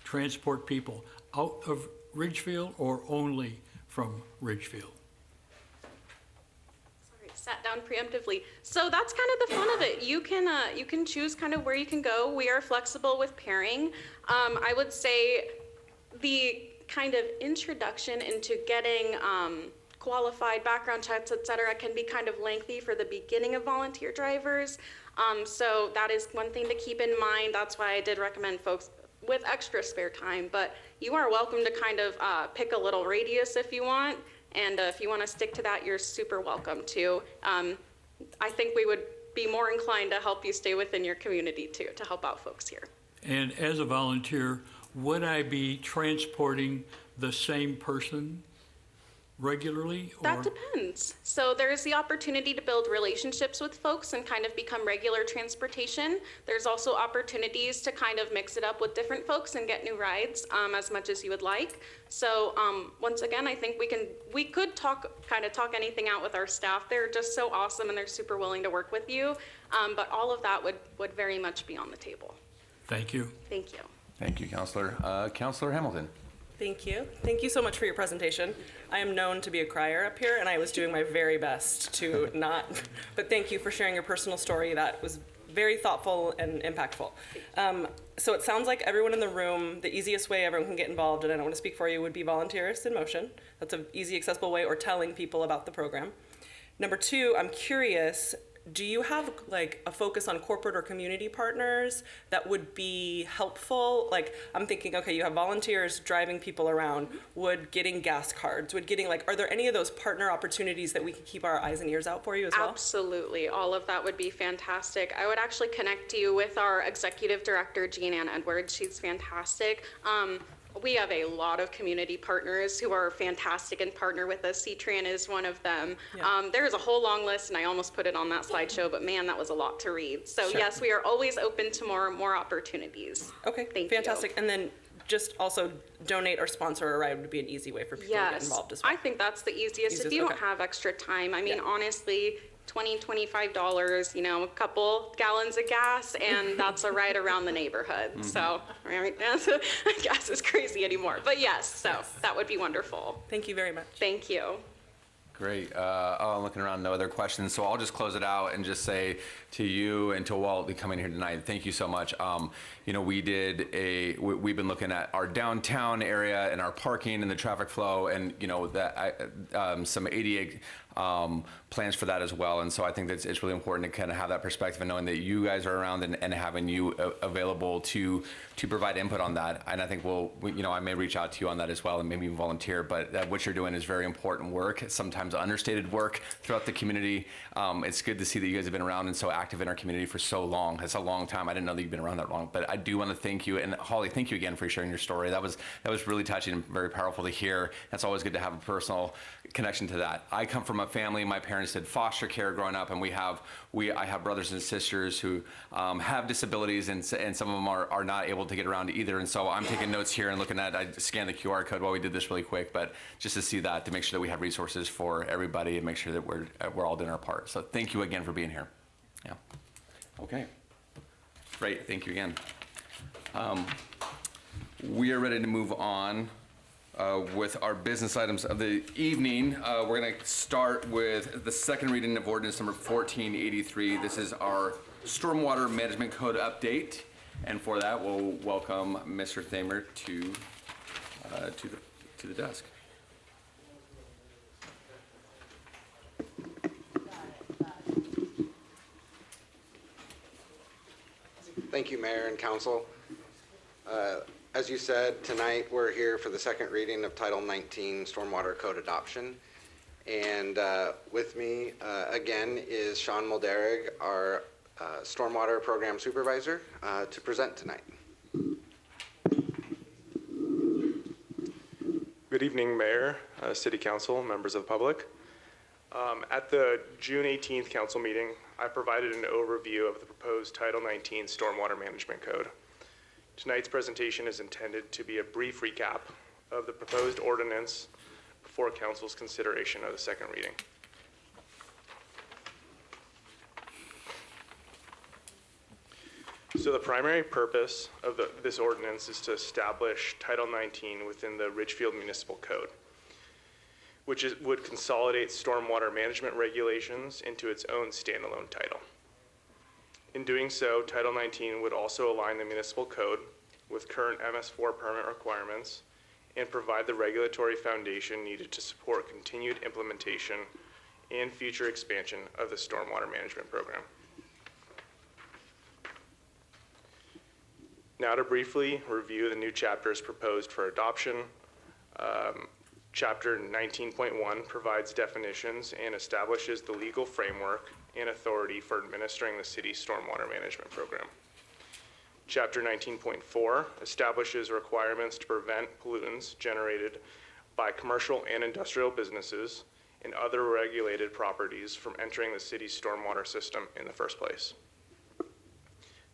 O: transport people out of Ridgefield or only from Ridgefield?
L: Sat down preemptively. So that's kind of the fun of it. You can choose kind of where you can go. We are flexible with pairing. I would say the kind of introduction into getting qualified background checks, et cetera, can be kind of lengthy for the beginning of volunteer drivers. So that is one thing to keep in mind. That's why I did recommend folks with extra spare time, but you are welcome to kind of pick a little radius if you want. And if you want to stick to that, you're super welcome to. I think we would be more inclined to help you stay within your community too, to help out folks here.
O: And as a volunteer, would I be transporting the same person regularly? Or?
L: That depends. So there's the opportunity to build relationships with folks and kind of become regular transportation. There's also opportunities to kind of mix it up with different folks and get new rides as much as you would like. So once again, I think we could talk anything out with our staff. They're just so awesome and they're super willing to work with you. But all of that would very much be on the table.
O: Thank you.
L: Thank you.
A: Thank you, Councilor. Councilor Hamilton.
P: Thank you. Thank you so much for your presentation. I am known to be a crier up here, and I was doing my very best to not, but thank you for sharing your personal story. That was very thoughtful and impactful. So it sounds like everyone in the room, the easiest way everyone can get involved, and I don't want to speak for you, would be Volunteers in Motion. That's an easy, accessible way, or telling people about the program. Number two, I'm curious, do you have like a focus on corporate or community partners that would be helpful? Like I'm thinking, okay, you have volunteers driving people around, would getting gas cards, would getting like, are there any of those partner opportunities that we can keep our eyes and ears out for you as well?
L: Absolutely, all of that would be fantastic. I would actually connect you with our executive director, Jean Ann Edwards. She's fantastic. We have a lot of community partners who are fantastic and partner with us. C-Tran is one of them. Yeah. There's a whole long list, and I almost put it on that slideshow, but man, that was a lot to read. So sure. Yes, we are always open to more opportunities.
P: Okay, fantastic. And then just also donate or sponsor a ride would be an easy way for people to get involved as well.
L: I think that's the easiest. If you don't have extra time, I mean, honestly, $20, $25, you know, a couple gallons of gas, and that's a ride around the neighborhood. Mm-hmm. So, right, gas is crazy anymore. But yes, so that would be wonderful.
P: Thank you very much.
L: Thank you.
A: Great. I'm looking around, no other questions. So I'll just close it out and just say to you and to Walt coming here tonight, thank you so much. You know, we've been looking at our downtown area and our parking and the traffic flow, and you know that some ADA plans for that as well. And so I think that it's really important to kind of have that perspective and knowing that you guys are around and having you available to provide input on that. And I think I may reach out to you on that as well and maybe even volunteer, but what you're doing is very important work, sometimes understated work throughout the community. It's good to see that you guys have been around and so active in our community for so long. It's a long time. I didn't know that you've been around that long, but I do want to thank you. And Holly, thank you again for sharing your story. That was really touching and very powerful to hear. It's always good to have a personal connection to that. I come from a family, my parents did foster care growing up, and I have brothers and sisters who have disabilities, and some of them are not able to get around either. And so I'm taking notes here and looking at, I scanned the QR code while we did this really quick, but just to see that, to make sure that we have resources for everybody and make sure that we're all doing our part. So thank you again for being here. Yeah. Okay. Great. Thank you again. We are ready to move on with our business items of the evening. We're going to start with the second reading of ordinance number 1483. This is our stormwater management code update. And for that, we'll welcome Mr. Thamer to the desk.
Q: Thank you, Mayor and Council. As you said, tonight we're here for the second reading of Title 19 Stormwater Code Adoption. And with me again is Sean Mulderig, our Stormwater Program Supervisor, to present tonight.
R: Good evening, Mayor, City Council, members of the public. At the June 18th council meeting, I provided an overview of the proposed Title 19 Stormwater Management Code. Tonight's presentation is intended to be a brief recap of the proposed ordinance before council's consideration of the second reading. So the primary purpose of this ordinance is to establish Title 19 within the Ridgefield Municipal Code, which would consolidate stormwater management regulations into its own standalone title. In doing so, Title 19 would also align the municipal code with current MS4 permit requirements and provide the regulatory foundation needed to support continued implementation and future expansion of the stormwater management program. Now to briefly review the new chapters proposed for adoption. Chapter 19.1 provides definitions and establishes the legal framework and authority for administering the city's stormwater management program. Chapter 19.4 establishes requirements to prevent pollutants generated by commercial and industrial businesses and other regulated properties from entering the city's stormwater system in the first place.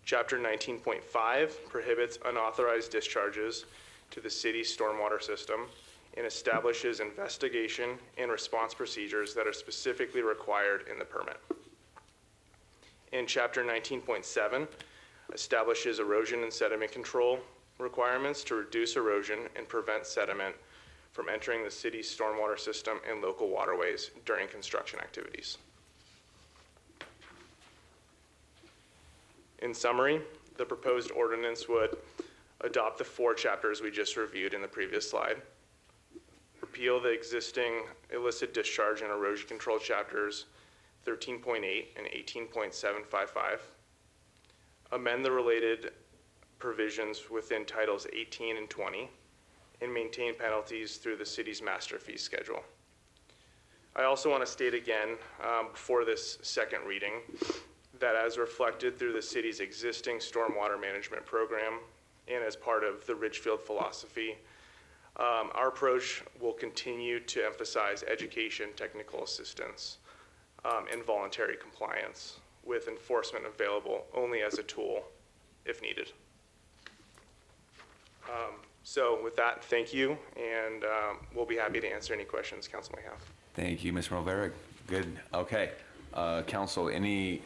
R: Chapter 19.5 prohibits unauthorized discharges to the city's stormwater system and establishes investigation and response procedures that are specifically required in the permit. And Chapter 19.7 establishes erosion and sediment control requirements to reduce erosion and prevent sediment from entering the city's stormwater system and local waterways during construction activities. In summary, the proposed ordinance would adopt the 4 chapters we just reviewed in the previous slide, repeal the existing illicit discharge and erosion control chapters 13.8 and 18.755, amend the related provisions within titles 18 and 20, and maintain penalties through the city's master fee schedule. I also want to state again before this second reading that as reflected through the city's existing stormwater management program and as part of the Ridgefield philosophy, our approach will continue to emphasize education, technical assistance, and voluntary compliance with enforcement available only as a tool if needed. So with that, thank you, and we'll be happy to answer any questions council may have.
A: Thank you, Mr. Mulderig. Good. Okay. Council, any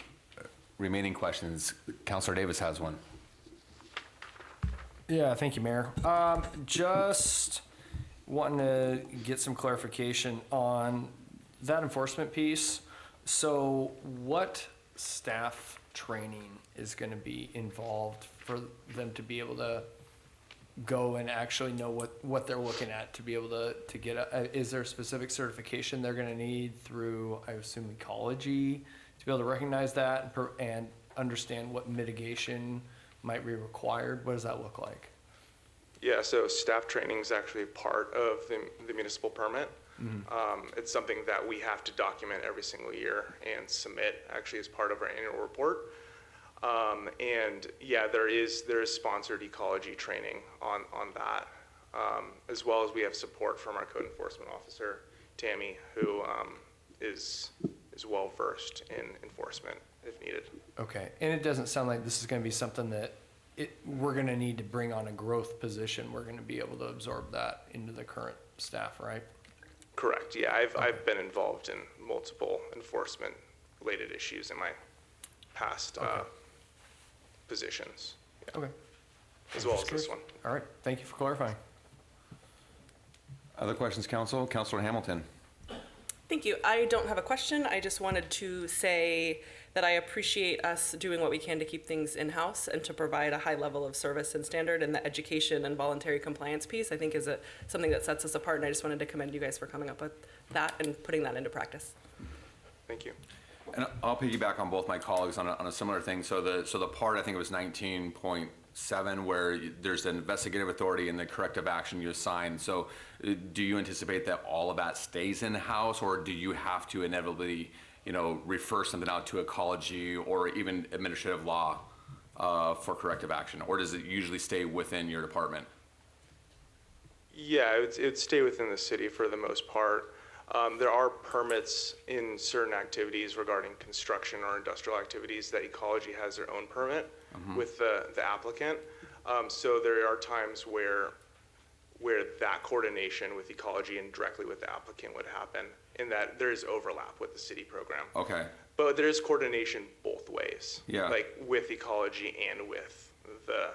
A: remaining questions? Councilor Davis has one.
M: Yeah, thank you, Mayor. Just wanting to get some clarification on that enforcement piece. So what staff training is going to be involved for them to be able to go and actually know what they're looking at to be able to get is there a specific certification they're going to need through, I assume, ecology to be able to recognize that and understand what mitigation might be required? What does that look like?
R: Yeah, so staff training is actually part of the municipal permit. It's something that we have to document every single year and submit actually as part of our annual report. And yeah, there is sponsored ecology training on that, as well as we have support from our code enforcement officer, Tammy, who is well versed in enforcement if needed.
M: Okay, and it doesn't sound like this is going to be something that we're going to need to bring on a growth position. We're going to be able to absorb that into the current staff, right?
R: Correct. Yeah, I've been involved in multiple enforcement related issues in my past positions. Yeah.
M: Okay.
R: As well as this one.
M: All right. Thank you for clarifying.
A: Other questions, Council? Councilor Hamilton.
P: Thank you. I don't have a question. I just wanted to say that I appreciate us doing what we can to keep things in-house and to provide a high level of service and standard, and the education and voluntary compliance piece, I think, is something that sets us apart, and I just wanted to commend you guys for coming up with that and putting that into practice.
R: Thank you.
A: And I'll piggyback on both my colleagues on a similar thing. So the part, I think it was 19.7, where there's an investigative authority and the corrective action you assign. So do you anticipate that all of that stays in-house, or do you have to inevitably, refer something out to ecology or even administrative law for corrective action? Or does it usually stay within your department?
R: Yeah, it'd stay within the city for the most part. There are permits in certain activities regarding construction or industrial activities that ecology has their own permit with the applicant. So there are times where that coordination with ecology and directly with the applicant would happen, in that there is overlap with the city program.
A: Okay.
R: But there is coordination both ways.
A: Yeah.
R: Like with ecology and with the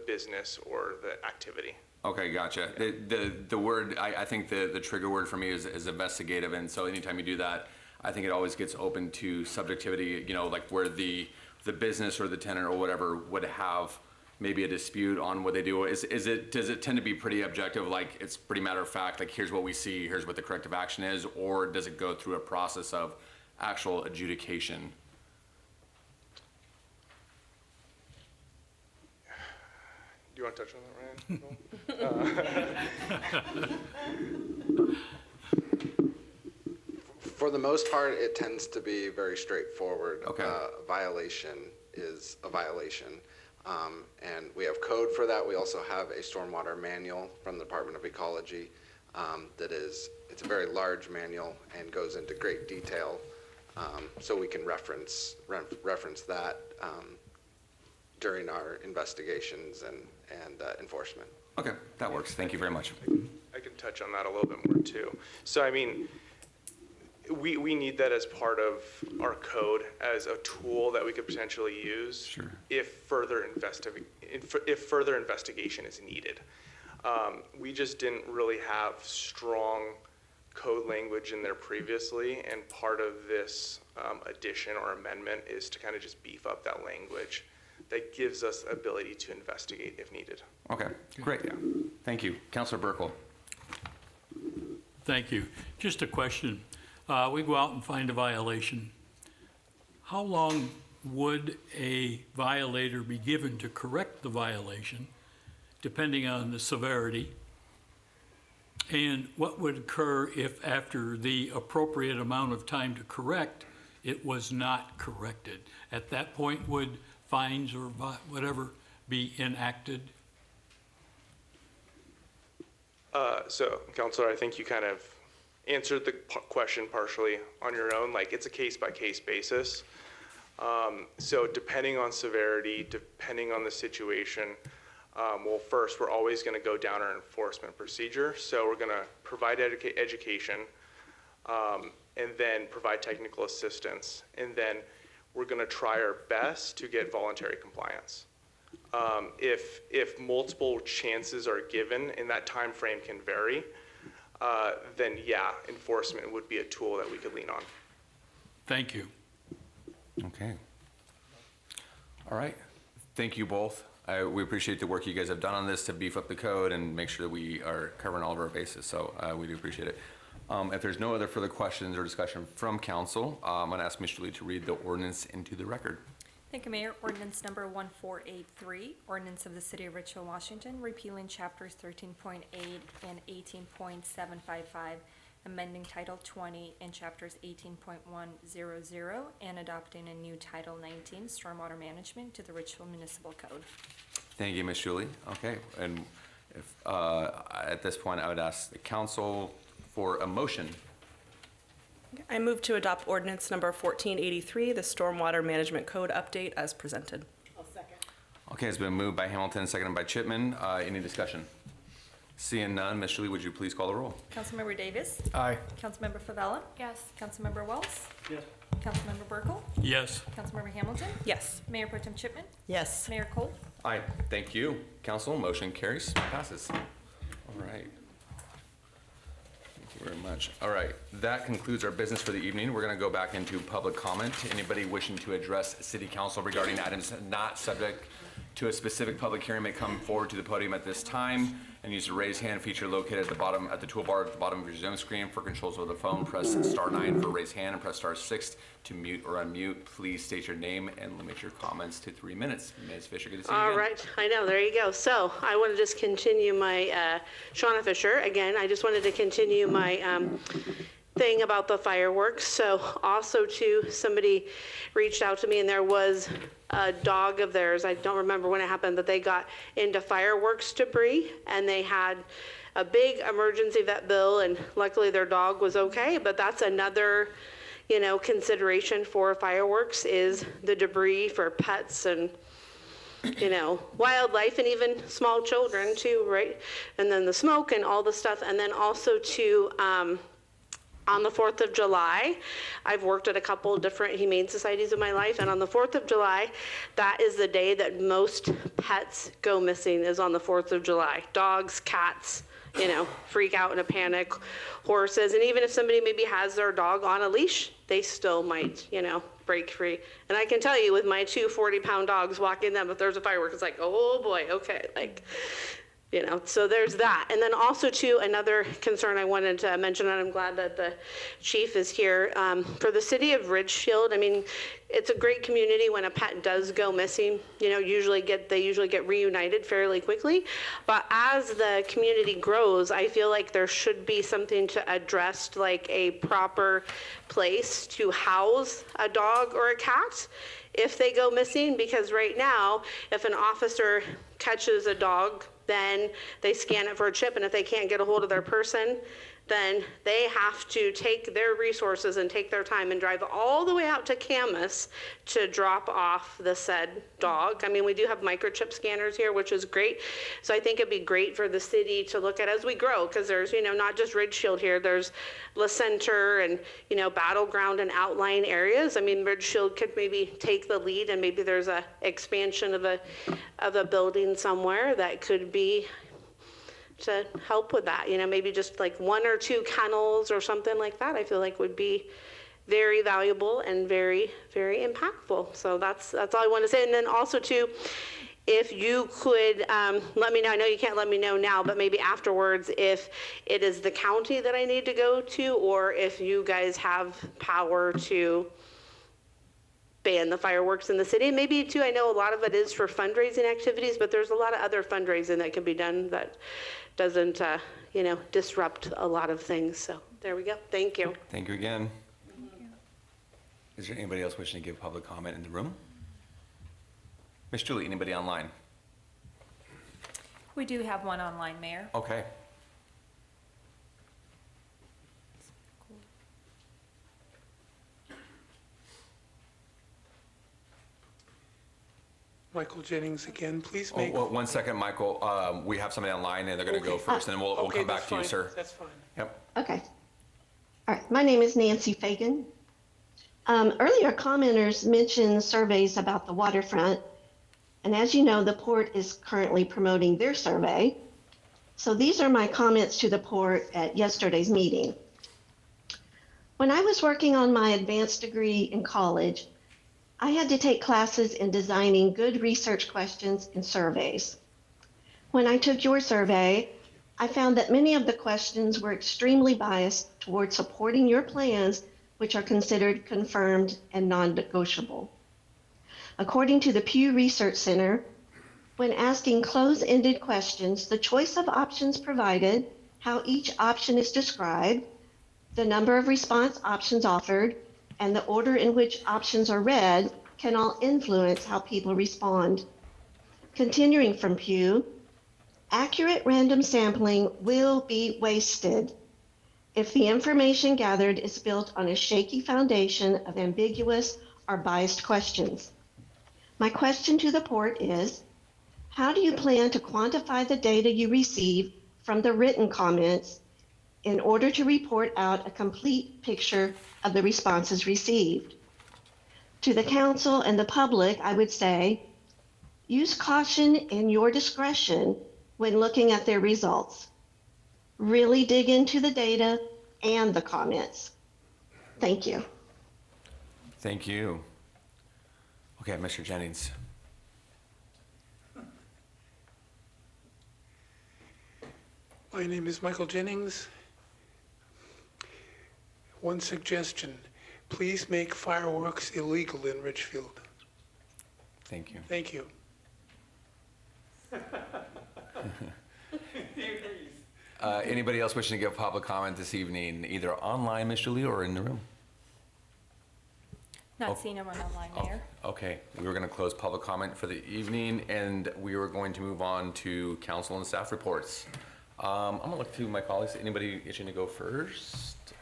R: business or the activity.
A: Okay, gotcha. The word, I think the trigger word for me is investigative, and so anytime you do that, I think it always gets open to subjectivity, like where the business or the tenant or whatever would have maybe a dispute on what they do. Does it tend to be pretty objective, like it's pretty matter of fact, like here's what we see, here's what the corrective action is, or does it go through a process of actual adjudication?
R: Do you want to touch on that, Ryan?
Q: For the most part, it tends to be very straightforward.
A: Okay.
Q: A violation is a violation. And we have code for that. We also have a stormwater manual from the Department of Ecology it's a very large manual and goes into great detail. So we can reference that during our investigations and enforcement.
A: Okay, that works. Thank you very much.
R: I can touch on that a little bit more too. So I mean, we need that as part of our code as a tool that we could potentially use if further investigation is needed. We just didn't really have strong code language in there previously, and part of this addition or amendment is to kind of just beef up that language that gives us ability to investigate if needed.
A: Okay, great. Yeah. Thank you. Councilor Burkle.
O: Thank you. Just a question. We go out and find a violation. How long would a violator be given to correct the violation, depending on the severity? And what would occur if after the appropriate amount of time to correct, it was not corrected? At that point, would fines or whatever be enacted?
R: So, Councilor, I think you kind of answered the question partially on your own. Like, it's a case-by-case basis. So depending on severity, depending on the situation, well, first, we're always going to go down our enforcement procedure. So we're going to provide education, and then provide technical assistance. And then we're going to try our best to get voluntary compliance. If multiple chances are given, and that time frame can vary, then yeah, enforcement would be a tool that we could lean on.
O: Thank you.
A: Okay. All right. Thank you both We appreciate the work you guys have done on this to beef up the code and make sure that we are covering all of our bases, so we do appreciate it. If there's no other further questions or discussion from council, I'm going to ask Mr. Lee to read the ordinance into the record.
S: Thank you, Mayor. Ordinance number 1483, ordinance of the City of Ridgefield, Washington, repealing chapters 13.8 and 18.755, amending Title 20 and chapters 18.100, and adopting a new Title 19, Stormwater Management, to the Ridgefield Municipal Code.
A: Thank you, Ms. Julie. Okay, and if, at this point, I would ask the council for a motion.
P: I move to adopt ordinance number 1483, the Stormwater Management Code update as presented.
A: Okay, it's been moved by Hamilton, seconded by Chipman. Any discussion? Seeing none, Ms. Julie, would you please call the roll?
S: Councilmember Davis?
M: Aye.
S: Councilmember Favela?
C: Yes.
S: Councilmember Wells?
O: Yes.
S: Councilmember Burkle?
O: Yes.
S: Councilmember Hamilton?
P: Yes.
S: Mayor Pro Tem Chipman?
N: Yes.
S: Mayor Cole?
A: Aye. Thank you. Council, motion carries, passes. All right. Thank you very much. All right, that concludes our business for the evening. We're going to go back into public comment. Anybody wishing to address City Council regarding items not subject to a specific public hearing may come forward to the podium at this time and use the raise hand feature located at the bottom, at the toolbar at the bottom of your Zoom screen. For controls over the phone, press star 9 for raise hand and press star 6 to mute or unmute. Please state your name and limit your comments to 3 minutes. Ms. Fisher, good to see you again.
E: All right, I know, there you go. So I want to just continue my, Shauna Fisher, again, I just wanted to continue my thing about the fireworks. So also too, somebody reached out to me and there was a dog of theirs, I don't remember when it happened, but they got into fireworks debris and they had a big emergency vet bill and luckily their dog was okay, but that's another, you know, consideration for fireworks is the debris for pets and, you know, wildlife and even small children too, right? And then the smoke and all the stuff. And then also too, on the 4th of July, I've worked at a couple of different humane societies in my life, and on the 4th of July, that is the day that most pets go missing, is on the 4th of July. Dogs, cats, you know, freak out in a panic, horses, and even if somebody maybe has their dog on a leash, they still might, you know, break free. And I can tell you with my 2 40-pound dogs walking them, if there's a firework, it's like, oh boy, okay, like, you know, so there's that. And then also too, another concern I wanted to mention, and I'm glad that the chief is here, for the city of Ridgefield. I mean, it's a great community when a pet does go missing, you know, they usually get reunited fairly quickly. But as the community grows, I feel like there should be something to address, like a proper place to house a dog or a cat if they go missing, because right now, if an officer catches a dog, then they scan it for a chip, and if they can't get a hold of their person, then they have to take their resources and take their time and drive all the way out to Camas to drop off the said dog. I mean, we do have microchip scanners here, which is great. So I think it'd be great for the city to look at as we grow, because there's, you know, not just Ridgefield here, there's La Center and, you know, Battleground and outlying areas. I mean, Ridgefield could maybe take the lead, and maybe there's a expansion of a building somewhere that could be to help with that, you know, maybe just like 1 or 2 kennels or something like that, I feel like would be very valuable and very, very impactful. So that's all I want to say. And then also too, if you could let me know, I know you can't let me know now, but maybe afterwards, if it is the county that I need to go to, or if you guys have power to ban the fireworks in the city. And maybe too, I know a lot of it is for fundraising activities, but there's a lot of other fundraising that can be done that doesn't, you know, disrupt a lot of things. So there we go. Thank you.
A: Thank you again. Is there anybody else wishing to give public comment in the room? Ms. Julie, anybody online?
S: We do have one online, Mayor.
A: Okay.
D: Michael Jennings again, please
A: Oh,
D: make.
A: well, 1 second, Michael. We have somebody online and they're going to go first, and then we'll
D: Okay,
A: come back
D: that's
A: to you,
D: fine.
A: sir.
D: That's fine.
A: Yep.
T: Okay. All right. My name is Nancy Fagan. Earlier commenters mentioned surveys about the waterfront. And as you know, the port is currently promoting their survey. So these are my comments to the port at yesterday's meeting. When I was working on my advanced degree in college, I had to take classes in designing good research questions and surveys. When I took your survey, I found that many of the questions were extremely biased toward supporting your plans, which are considered confirmed and non-negotiable. According to the Pew Research Center, when asking close-ended questions, the choice of options provided, how each option is described, the number of response options offered, and the order in which options are read can all influence how people respond. Continuing from Pew, accurate random sampling will be wasted if the information gathered is built on a shaky foundation of ambiguous or biased questions. My question to the port is, how do you plan to quantify the data you receive from the written comments in order to report out a complete picture of the responses received? To the council and the public, I would say, use caution and your discretion when looking at their results. Really dig into the data and the comments. Thank you.
A: Thank you. Okay, Mr. Jennings.
U: My name is Michael Jennings. One suggestion, please make fireworks illegal in Ridgefield.
A: Thank you.
U: Thank you.
A: Anybody else wishing to give public comment this evening, either online, Ms. Julie, or in the room?
S: Not seeing anyone online, Mayor.
A: Okay, we were going to close public comment for the evening, and we were going to move on to council and staff reports. I'm going to look to my colleagues. Anybody itching to go first?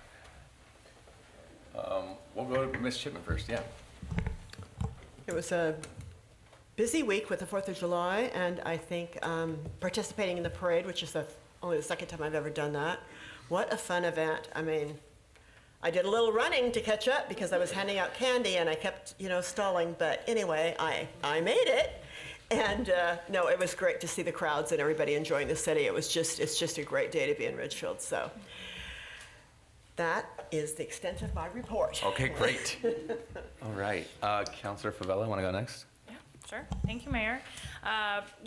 A: We'll go to Ms. Chipman first, yeah.
N: It was a busy week with the 4th of July, and I think participating in the parade, which is only the second time I've ever done that. What a fun event. I mean, I did a little running to catch up because I was handing out candy and I kept, stalling. But anyway, I made it. And no, it was great to see the crowds and everybody enjoying the city. It's just a great day to be in Ridgefield. So that is the extent of my report.
A: Okay, great. All right, Councilor Favela, want to go next?
C: Sure. Thank you, Mayor.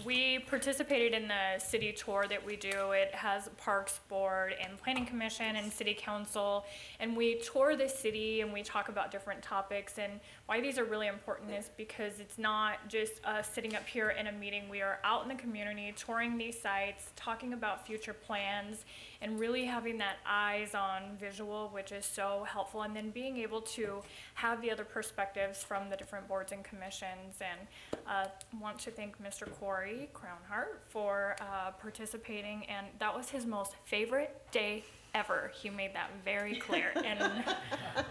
C: We participated in the city tour that we do. It has Parks Board and Planning Commission and City Council, and we tour the city and we talk about different topics. And why these are really important is because it's not just us sitting up here in a meeting. We are out in the community touring these sites, talking about future plans, and really having that eyes-on visual, which is so helpful, and then being able to have the other perspectives from the different boards and commissions. And want to thank Mr. Corey Crownhart for participating, and that was his most favorite day ever. He made that very clear, and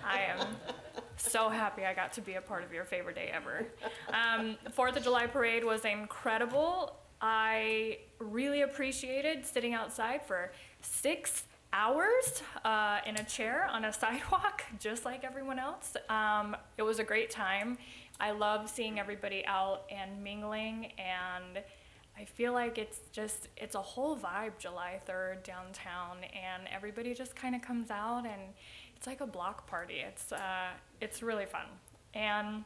C: I am so happy I got to be a part of your favorite day ever. 4th of July parade was incredible. I really appreciated sitting outside for 6 hours in a chair on a sidewalk, just like everyone else. It was a great time. I love seeing everybody out and mingling, and I feel like it's a whole vibe July 3rd downtown, and everybody just kind of comes out, and it's like a block party. It's really fun. And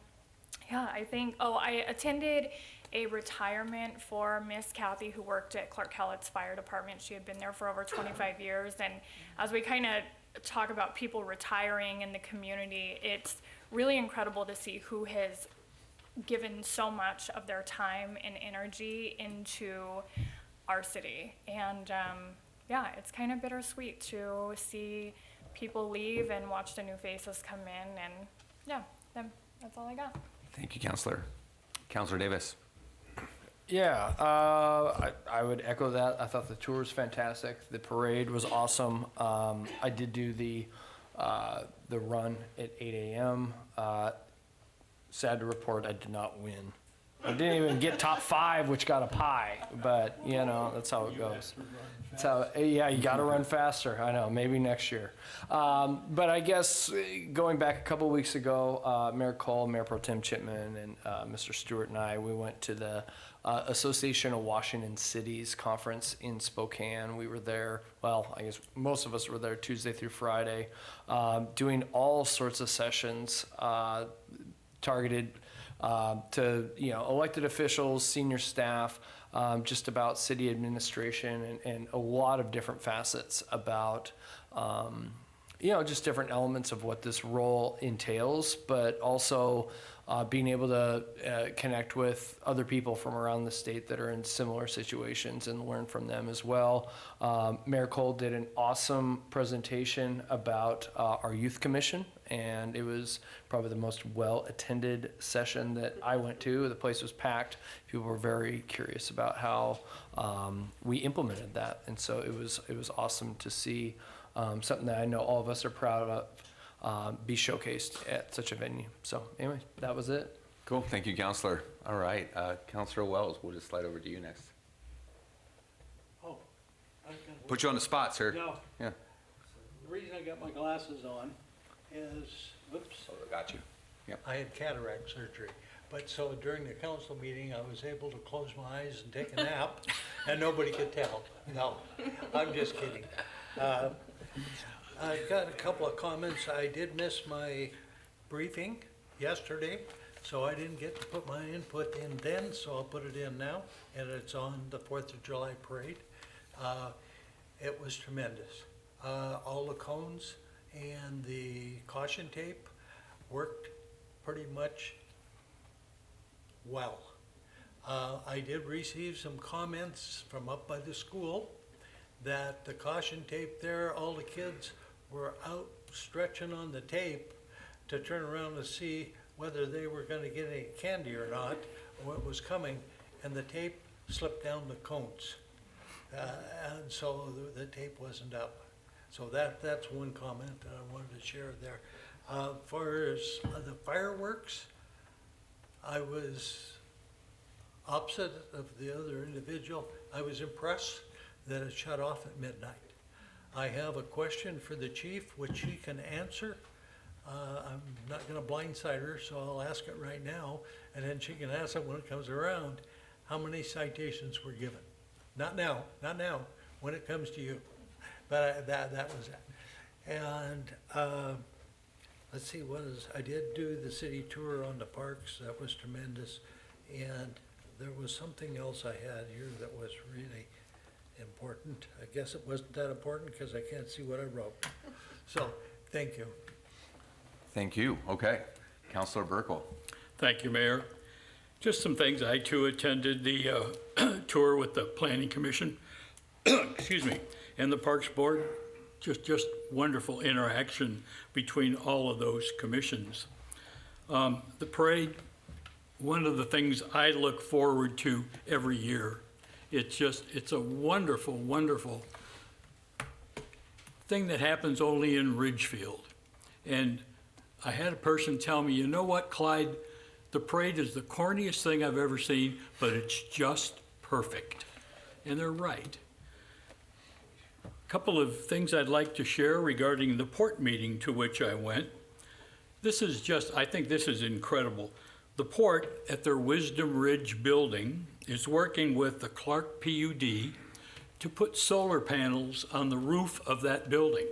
C: yeah, I attended a retirement for Miss Kathy, who worked at Clark Callett's fire department. She had been there for over 25 years, and as we kind of talk about people retiring in the community, it's really incredible to see who has given so much of their time and energy into our city. And yeah, it's kind of bittersweet to see people leave and watch the new faces come in. And yeah, that's all I got.
A: Thank you, Councilor. Councilor Davis.
M: Yeah, I would echo that. I thought the tour was fantastic. The parade was awesome. I did do the run at 8 a.m. Sad to report, I did not win. I didn't even get top 5, which got a pie, but that's how it goes. That's how, yeah, you got to run faster. I know, maybe next year. But I guess going back a couple weeks ago, Mayor Cole, Mayor Pro Tem Chipman, and Mr. Stewart and I, we went to the Association of Washington Cities conference in Spokane. We were there, well, I guess most of us were there Tuesday through Friday, doing all sorts of sessions, targeted to, elected officials, senior staff, just about city administration and a lot of different facets about, just different elements of what this role entails, but also being able to connect with other people from around the state that are in similar situations and learn from them as well. Mayor Cole did an awesome presentation about our youth commission, and it was probably the most well-attended session that I went to. The place was packed. People were very curious about how we implemented that, and so it was awesome to see something that I know all of us are proud of be showcased at such a venue. So anyway, that was it.
A: Cool. Thank you, Counselor. All right, Counselor Wells, we'll just slide over to you next.
B: Oh,
A: Put you on the spot, sir.
B: No.
A: Yeah.
B: The reason I got my glasses on is, whoops.
A: Oh, I got you. Yep.
B: I had cataract surgery. But so during the council meeting, I was able to close my eyes and take a nap, and nobody could tell. No, I'm just kidding. I got a couple of comments. I did miss my briefing yesterday, so I didn't get to put my input in then, so I'll put it in now, and it's on the 4th of July parade. It was tremendous. All the cones and the caution tape worked pretty much well. I did receive some comments from up by the school that the caution tape there, all the kids were out stretching on the tape to turn around to see whether they were going to get any candy or not, or what was coming, and the tape slipped down the cones. And so the tape wasn't up. So that's one comment that I wanted to share there. As far as the fireworks, I was opposite of the other individual. I was impressed that it shut off at midnight. I have a question for the chief, which she can answer. I'm not going to blindside her, so I'll ask it right now, and then she can ask it when it comes around. How many citations were given? Not now, when it comes to you. But that was it. And let's see, I did do the city tour on the parks. That was tremendous. And there was something else I had here that was really important. I guess it wasn't that important because I can't see what I wrote. So, thank you.
A: Thank you. Okay. Counselor Burkle.
O: Thank you, Mayor. Just some things. I too attended the tour with the Planning Commission, excuse me, and the Parks Board. Just wonderful interaction between all of those commissions. The parade, one of the things I look forward to every year. It's a wonderful, wonderful thing that happens only in Ridgefield. And I had a person tell me, you know what, Clyde, the parade is the corniest thing I've ever seen, but it's just perfect. And they're right. A couple of things I'd like to share regarding the port meeting to which I went. I think this is incredible. The port at their Wisdom Ridge building is working with the Clark PUD to put solar panels on the roof of that building.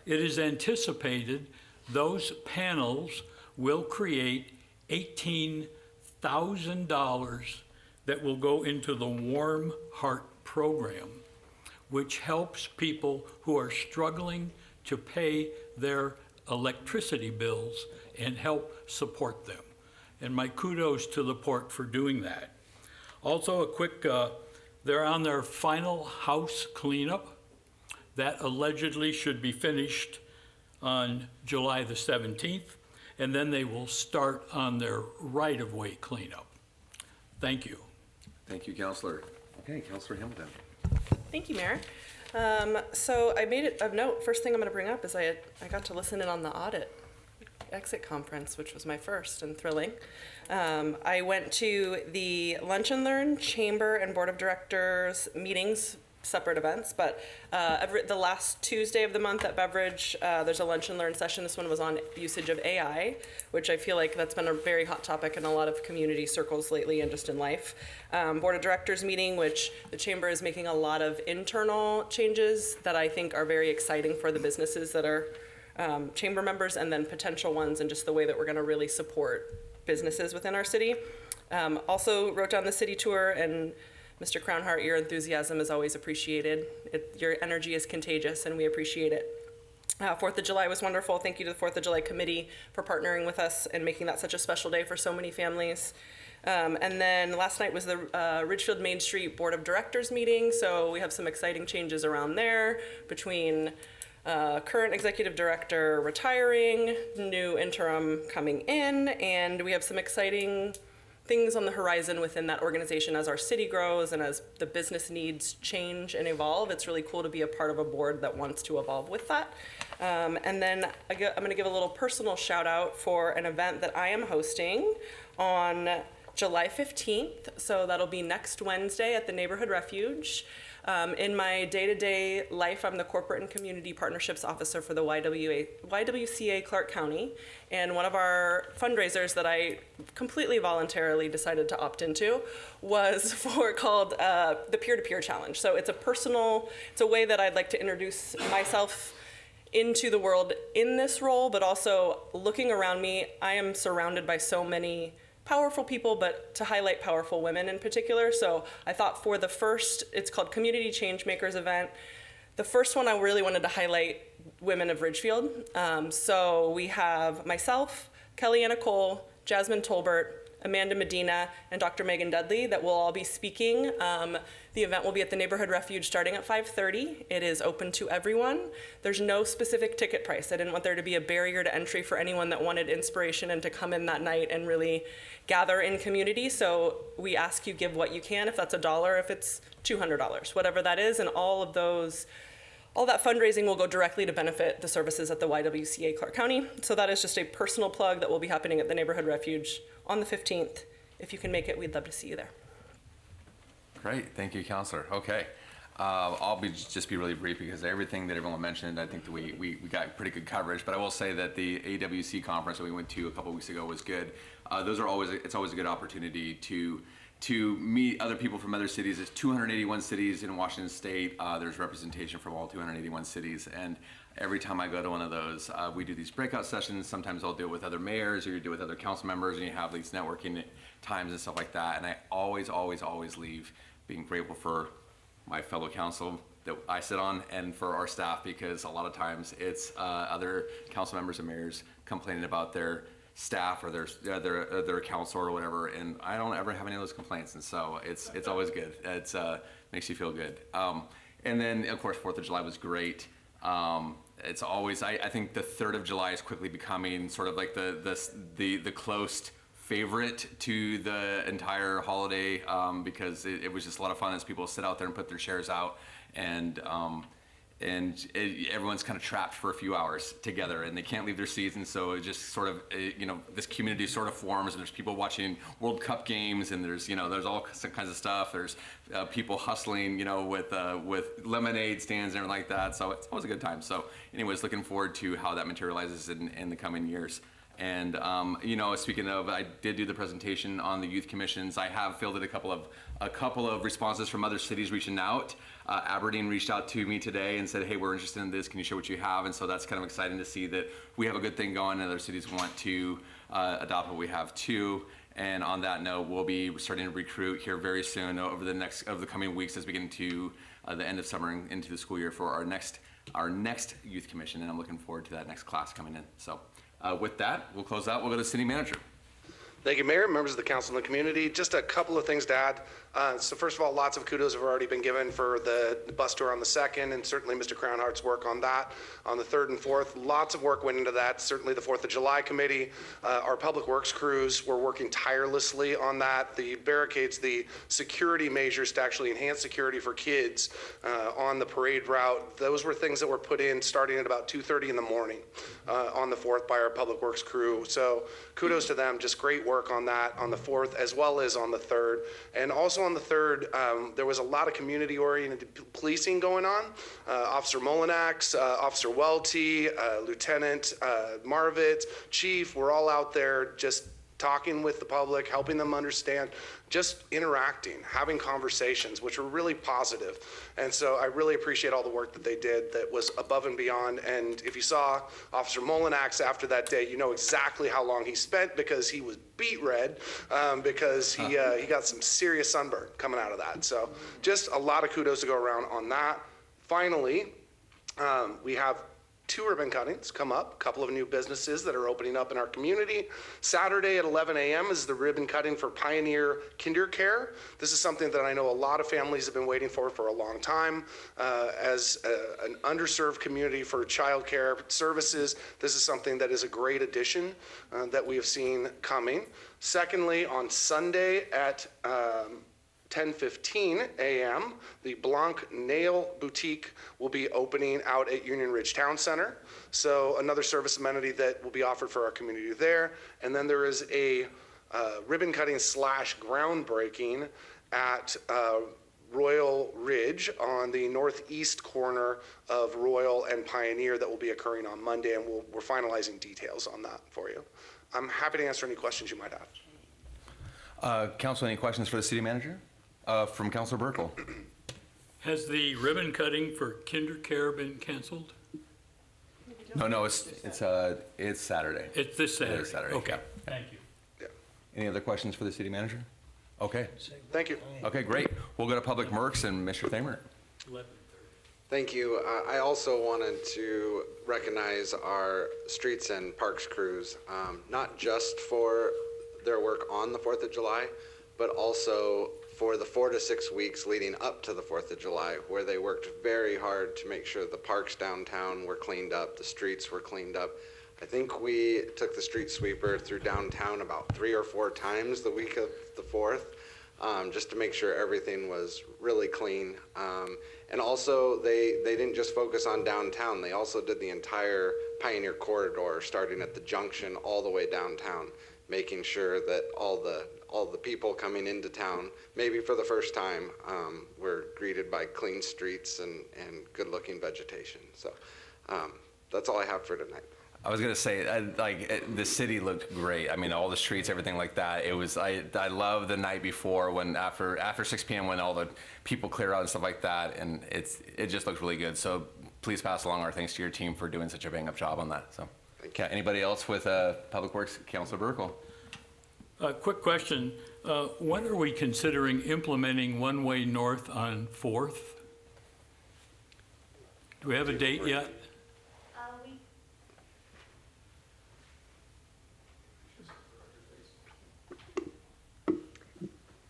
O: It is anticipated those panels will create $18,000 that will go into the Warm Heart program, which helps people who are struggling to pay their electricity bills and help support them. And my kudos to the port for doing that. Also, a quick, they're on their final house cleanup. That allegedly should be finished on July the 17th, and then they will start on their right-of-way cleanup. Thank you.
A: Thank you, Counselor. Okay, Counselor Hamilton.
P: Thank you, Mayor. So I made it of note. First thing I'm going to bring up is I got to listen in on the audit exit conference, which was my first and thrilling. I went to the Lunch and Learn Chamber and Board of Directors meetings, separate events, but the last Tuesday of the month at Beveridge, there's a Lunch and Learn session. This one was on usage of AI, which I feel like that's been a very hot topic in a lot of community circles lately and just in life. Board of Directors meeting, which the Chamber is making a lot of internal changes that I think are very exciting for the businesses that are chamber members and then potential ones, and just the way that we're going to really support businesses within our city. Also wrote down the city tour, and Mr. Crownhart, your enthusiasm is always appreciated. Your energy is contagious, and we appreciate it. 4th of July was wonderful. Thank you to the 4th of July committee for partnering with us and making that such a special day for so many families. And then last night was the Ridgefield Main Street Board of Directors meeting. So we have some exciting changes around there between current executive director retiring, new interim coming in, and we have some exciting things on the horizon within that organization as our city grows and as the business needs change and evolve. It's really cool to be a part of a board that wants to evolve with that. And then I'm going to give a little personal shout out for an event that I am hosting on July 15th. So that'll be next Wednesday at the Neighborhood Refuge. In my day-to-day life, I'm the Corporate and Community Partnerships Officer for the YWCA Clark County. And one of our fundraisers that I completely voluntarily decided to opt into was called the Peer-to-Peer Challenge. So it's a way that I'd like to introduce myself into the world in this role, but also looking around me, I am surrounded by so many powerful people, but to highlight powerful women in particular. So I thought for the first, it's called Community Changemakers event. The first one I really wanted to highlight women of Ridgefield. So we have myself, Kellyanna Cole, Jasmine Tolbert, Amanda Medina, and Dr. Megan Dudley that will all be speaking. The event will be at the Neighborhood Refuge starting at 5:30. It is open to everyone. There's no specific ticket price. I didn't want there to be a barrier to entry for anyone that wanted inspiration and to come in that night and really gather in community. So we ask you give what you can, if that's $1, if it's $200, whatever that is, and all that fundraising will go directly to benefit the services at the YWCA Clark County. So that is just a personal plug that will be happening at the Neighborhood Refuge on the 15th. If you can make it, we'd love to see you there.
A: Great, thank you, Counselor. Okay, I'll just be really brief because everything that everyone mentioned, I think that we got pretty good coverage. But I will say that the AWC conference that we went to a couple weeks ago was good. It's always a good opportunity to meet other people from other cities. There's 281 cities in Washington State. There's representation from all 281 cities, and every time I go to one of those, we do these breakout sessions. Sometimes I'll do it with other mayors, or you do it with other council members, and you have these networking times and stuff like that. And I always leave being grateful for my fellow council that I sit on and for our staff, because a lot of times it's other council members and mayors complaining about their staff or their council or whatever, and I don't ever have any of those complaints, and so it's always good. It's makes you feel good. And then of course 4th of July was great. It's always I think the 3rd of July is quickly becoming sort of like the close favorite to the entire holiday, because it was just a lot of fun as people sit out there and put their chairs out, and everyone's kind of trapped for a few hours together and they can't leave their seats, and so it just sort of this community sort of forms, and there's people watching World Cup games, and there's all kinds of stuff. There's people hustling with lemonade stands and everything like that, so it's always a good time. So anyways, looking forward to how that materializes in the coming years. And speaking of, I did do the presentation on the youth commissions. I have fielded a couple of responses from other cities reaching out. Aberdeen reached out to me today and said, hey, we're interested in this, can you share what you have? And so that's kind of exciting to see that we have a good thing going and other cities want to adopt what we have too. And on that note, we'll be starting to recruit here very soon over the coming weeks as we get into the end of summer and into the school year for our next youth commission, and I'm looking forward to that next class coming in. So with that, we'll close out. We'll go to city manager.
F: Thank you, Mayor, members of the council and the community. Just a couple of things to add. So first of all, lots of kudos have already been given for the bus tour on the 2nd, and certainly Mr. Crownhart's work on that on the 3rd and 4th. Lots of work went into that. Certainly the 4th of July committee, our public works crews were working tirelessly on that. The barricades, the security measures to actually enhance security for kids on the parade route, those were things that were put in starting at about 2:30 in the morning on the 4th by our public works crew. So kudos to them, just great work on that on the 4th as well as on the 3rd. And also on the 3rd, there was a lot of community-oriented policing going on. Officer Molinax, Officer Welty, Lieutenant Marvitz, Chief, we're all out there just talking with the public, helping them understand, just interacting, having conversations, which were really positive. And so I really appreciate all the work that they did that was above and beyond. And if you saw Officer Molinax after that day, you know exactly how long he spent, because he was beet red, because he got some serious sunburn coming out of that. So just a lot of kudos to go around on that. Finally, we have 2 ribbon cuttings come up, a couple of new businesses that are opening up in our community. Saturday at 11 a.m. is the ribbon cutting for Pioneer Kinder Care. This is something that I know a lot of families have been waiting for a long time. As an underserved community for child care services, this is something that is a great addition that we have seen coming. Secondly, on Sunday at 10:15 a.m., the Blanc Nail Boutique will be opening out at Union Ridge Town Center. So another service amenity that will be offered for our community there. And then there is a ribbon cutting / groundbreaking at Royal Ridge on the northeast corner of Royal and Pioneer that will be occurring on Monday, and we're finalizing details on that for you. I'm happy to answer any questions you might have.
A: Council, any questions for the city manager? From Councilor Burkle.
O: Has the ribbon cutting for Kinder Care been canceled?
A: No, it's Saturday.
O: It's this Saturday?
A: It is Saturday.
O: Okay,
A: Yeah.
O: thank you.
F: Yeah.
A: Any other questions for the city manager? Okay.
F: Thank you.
A: Okay, great. We'll go to Public Works and Mr. Thamer.
Q: Thank you. I also wanted to recognize our streets and parks crews, not just for their work on the 4th of July, but also for the 4 to 6 weeks leading up to the 4th of July, where they worked very hard to make sure the parks downtown were cleaned up, the streets were cleaned up. I think we took the street sweeper through downtown about 3 or 4 times the week of the 4th, just to make sure everything was really clean. And also, they didn't just focus on downtown, they also did the entire Pioneer Corridor, starting at the junction all the way downtown, making sure that all the people coming into town, maybe for the first time, were greeted by clean streets and good-looking vegetation. So that's all I have for tonight.
A: I was gonna say, the city looked great. I mean, all the streets, everything like that. It was, I love the night before when after 6 p.m. when all the people clear out and stuff like that, and it just looked really good. So please pass along our thanks to your team for doing such a bang-up job on that. So, okay, anybody else with Public Works? Councilor Burkle.
O: Quick question. When are we considering implementing one-way north on 4th? Do we have a date yet?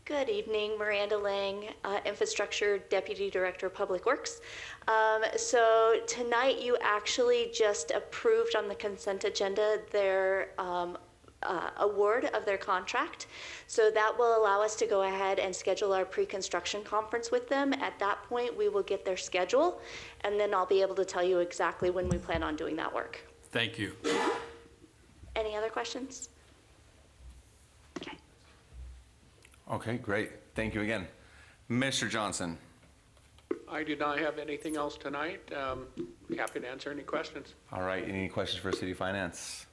G: Good evening, Miranda Lang, Infrastructure Deputy Director of Public Works. So tonight you actually just approved on the consent agenda their award of their contract. So that will allow us to go ahead and schedule our pre-construction conference with them. At that point, we will get their schedule, and then I'll be able to tell you exactly when we plan on doing that work.
O: Thank you.
G: Any other questions?
A: Okay, great. Thank you again. Mr. Johnson.
U: I do not have anything else tonight. Happy to answer any questions.
A: All right, any questions for City Finance?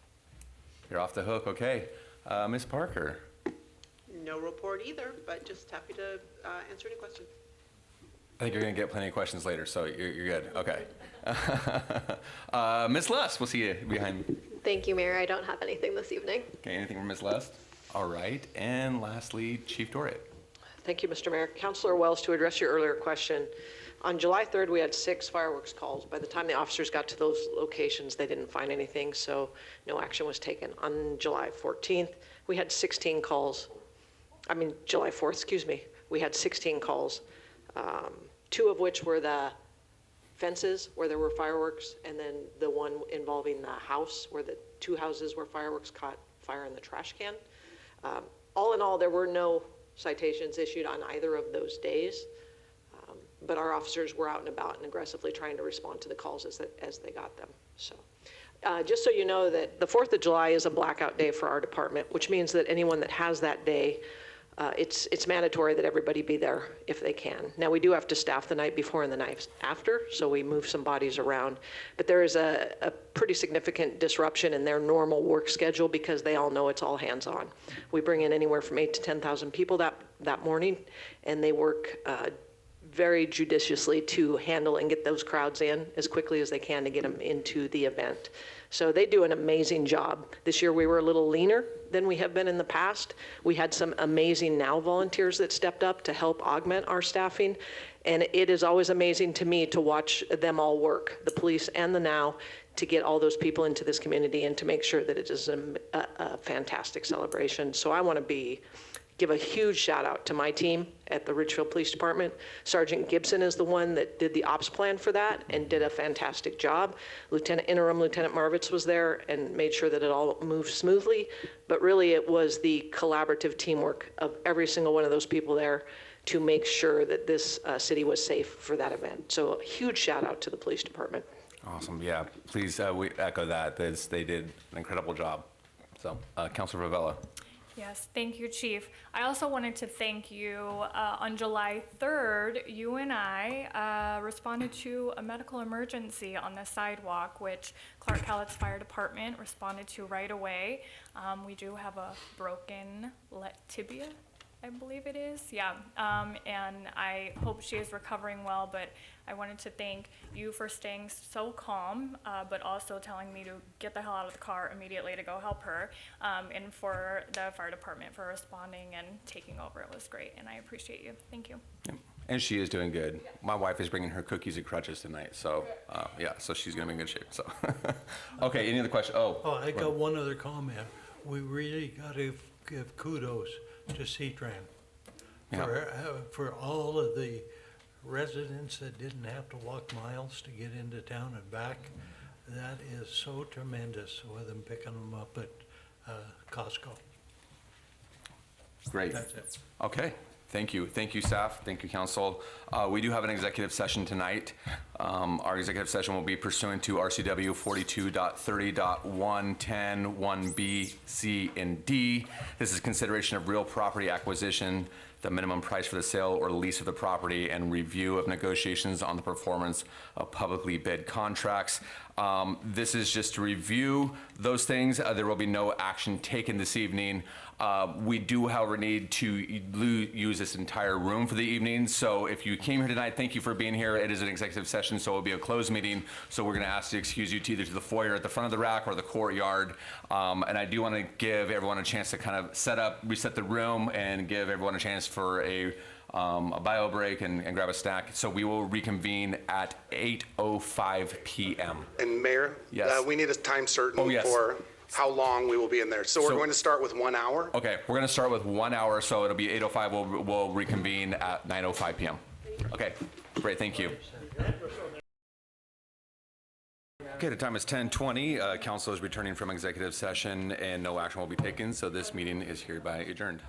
A: You're off the hook, okay. Ms. Parker.
V: No report either, but just happy to answer any questions.
A: I think you're gonna get plenty of questions later, so you're good, okay. Ms. Lust, we'll see you behind.
W: Thank you, Mayor. I don't have anything this evening.
A: Okay, anything from Ms. Lust? All right, and lastly, Chief Dorrit.
X: Thank you, Mr. Mayor. Councilor Wells, to address your earlier question, on July 3rd, we had 6 fireworks calls. By the time the officers got to those locations, they didn't find anything, so no action was taken. On July 14th, we had 16 calls. July 4th, excuse me. We had 16 calls, 2 of which were the fences where there were fireworks, and then the one involving the house where the 2 houses where fireworks caught fire in the trash can. All in all, there were no citations issued on either of those days, but our officers were out and about and aggressively trying to respond to the calls as they got them. So, just so you know that the 4th of July is a blackout day for our department, which means that anyone that has that day it's mandatory that everybody be there if they can. Now, we do have to staff the night before and the night after, so we move some bodies around. But there is a pretty significant disruption in their normal work schedule because they all know it's all hands-on. We bring in anywhere from 8,000 to 10,000 people that morning, and they work very judiciously to handle and get those crowds in as quickly as they can to get them into the event. So they do an amazing job. This year we were a little leaner than we have been in the past. We had some amazing NOW volunteers that stepped up to help augment our staffing. And it is always amazing to me to watch them all work, the police and the NOW, to get all those people into this community and to make sure that it is a fantastic celebration. So I want to give a huge shout out to my team at the Ridgefield Police Department. Sergeant Gibson is the one that did the ops plan for that and did a fantastic job. Interim Lieutenant Marvitz was there and made sure that it all moved smoothly. But really it was the collaborative teamwork of every single one of those people there to make sure that this city was safe for that event. So a huge shout out to the police department.
A: Awesome. Yeah, please, we echo that. They did an incredible job. So, Councilor Favela.
C: Yes, thank you, Chief. I also wanted to thank you. On July 3rd, you and I responded to a medical emergency on the sidewalk, which Clark Cowlitz Fire Department responded to right away. We do have a broken tibia, I believe it is. Yeah, and I hope she is recovering well, but I wanted to thank you for staying so calm, but also telling me to get the hell out of the car immediately to go help her, and for the fire department for responding and taking over. It was great, and I appreciate you. Thank you.
A: And she is doing good. My wife is bringing her cookies and crutches tonight, so yeah, so she's gonna be in good shape. So, okay, any other questions?
B: Oh, I got one other comment. We really got to give kudos to C-Tran for all of the residents that didn't have to walk miles to get into town and back. That is so tremendous with them picking them up at Costco.
A: Great.
B: That's it.
A: Okay. Thank you. Thank you, staff. Thank you, council. We do have an executive session tonight. Our executive session will be pursuant to RCW 42.30.110, 1B, C, and D. This is consideration of real property acquisition, the minimum price for the sale or lease of the property, and review of negotiations on the performance of publicly bid contracts. This is just to review those things. There will be no action taken this evening. We do, however, need to use this entire room for the evening. So if you came here tonight, thank you for being here. It is an executive session, so it will be a closed meeting. So we're going to ask to excuse you to either to the foyer at the front of the rack or the courtyard. And I do want to give everyone a chance to kind of reset the room and give everyone a chance for a bio break and grab a snack. So we will reconvene at 8:05 p.m.
F: And Mayor,
A: yes.
F: We need a time certain
A: yes.
F: for how long we will be in there. So we're going to start with 1 hour.
A: Okay, we're going to start with 1 hour, so it'll be 8:05. We'll reconvene at 9:05 p.m. Okay, great, thank you. Okay, the time is 10:20. Council is returning from executive session and no action will be taken, so this meeting is hereby adjourned.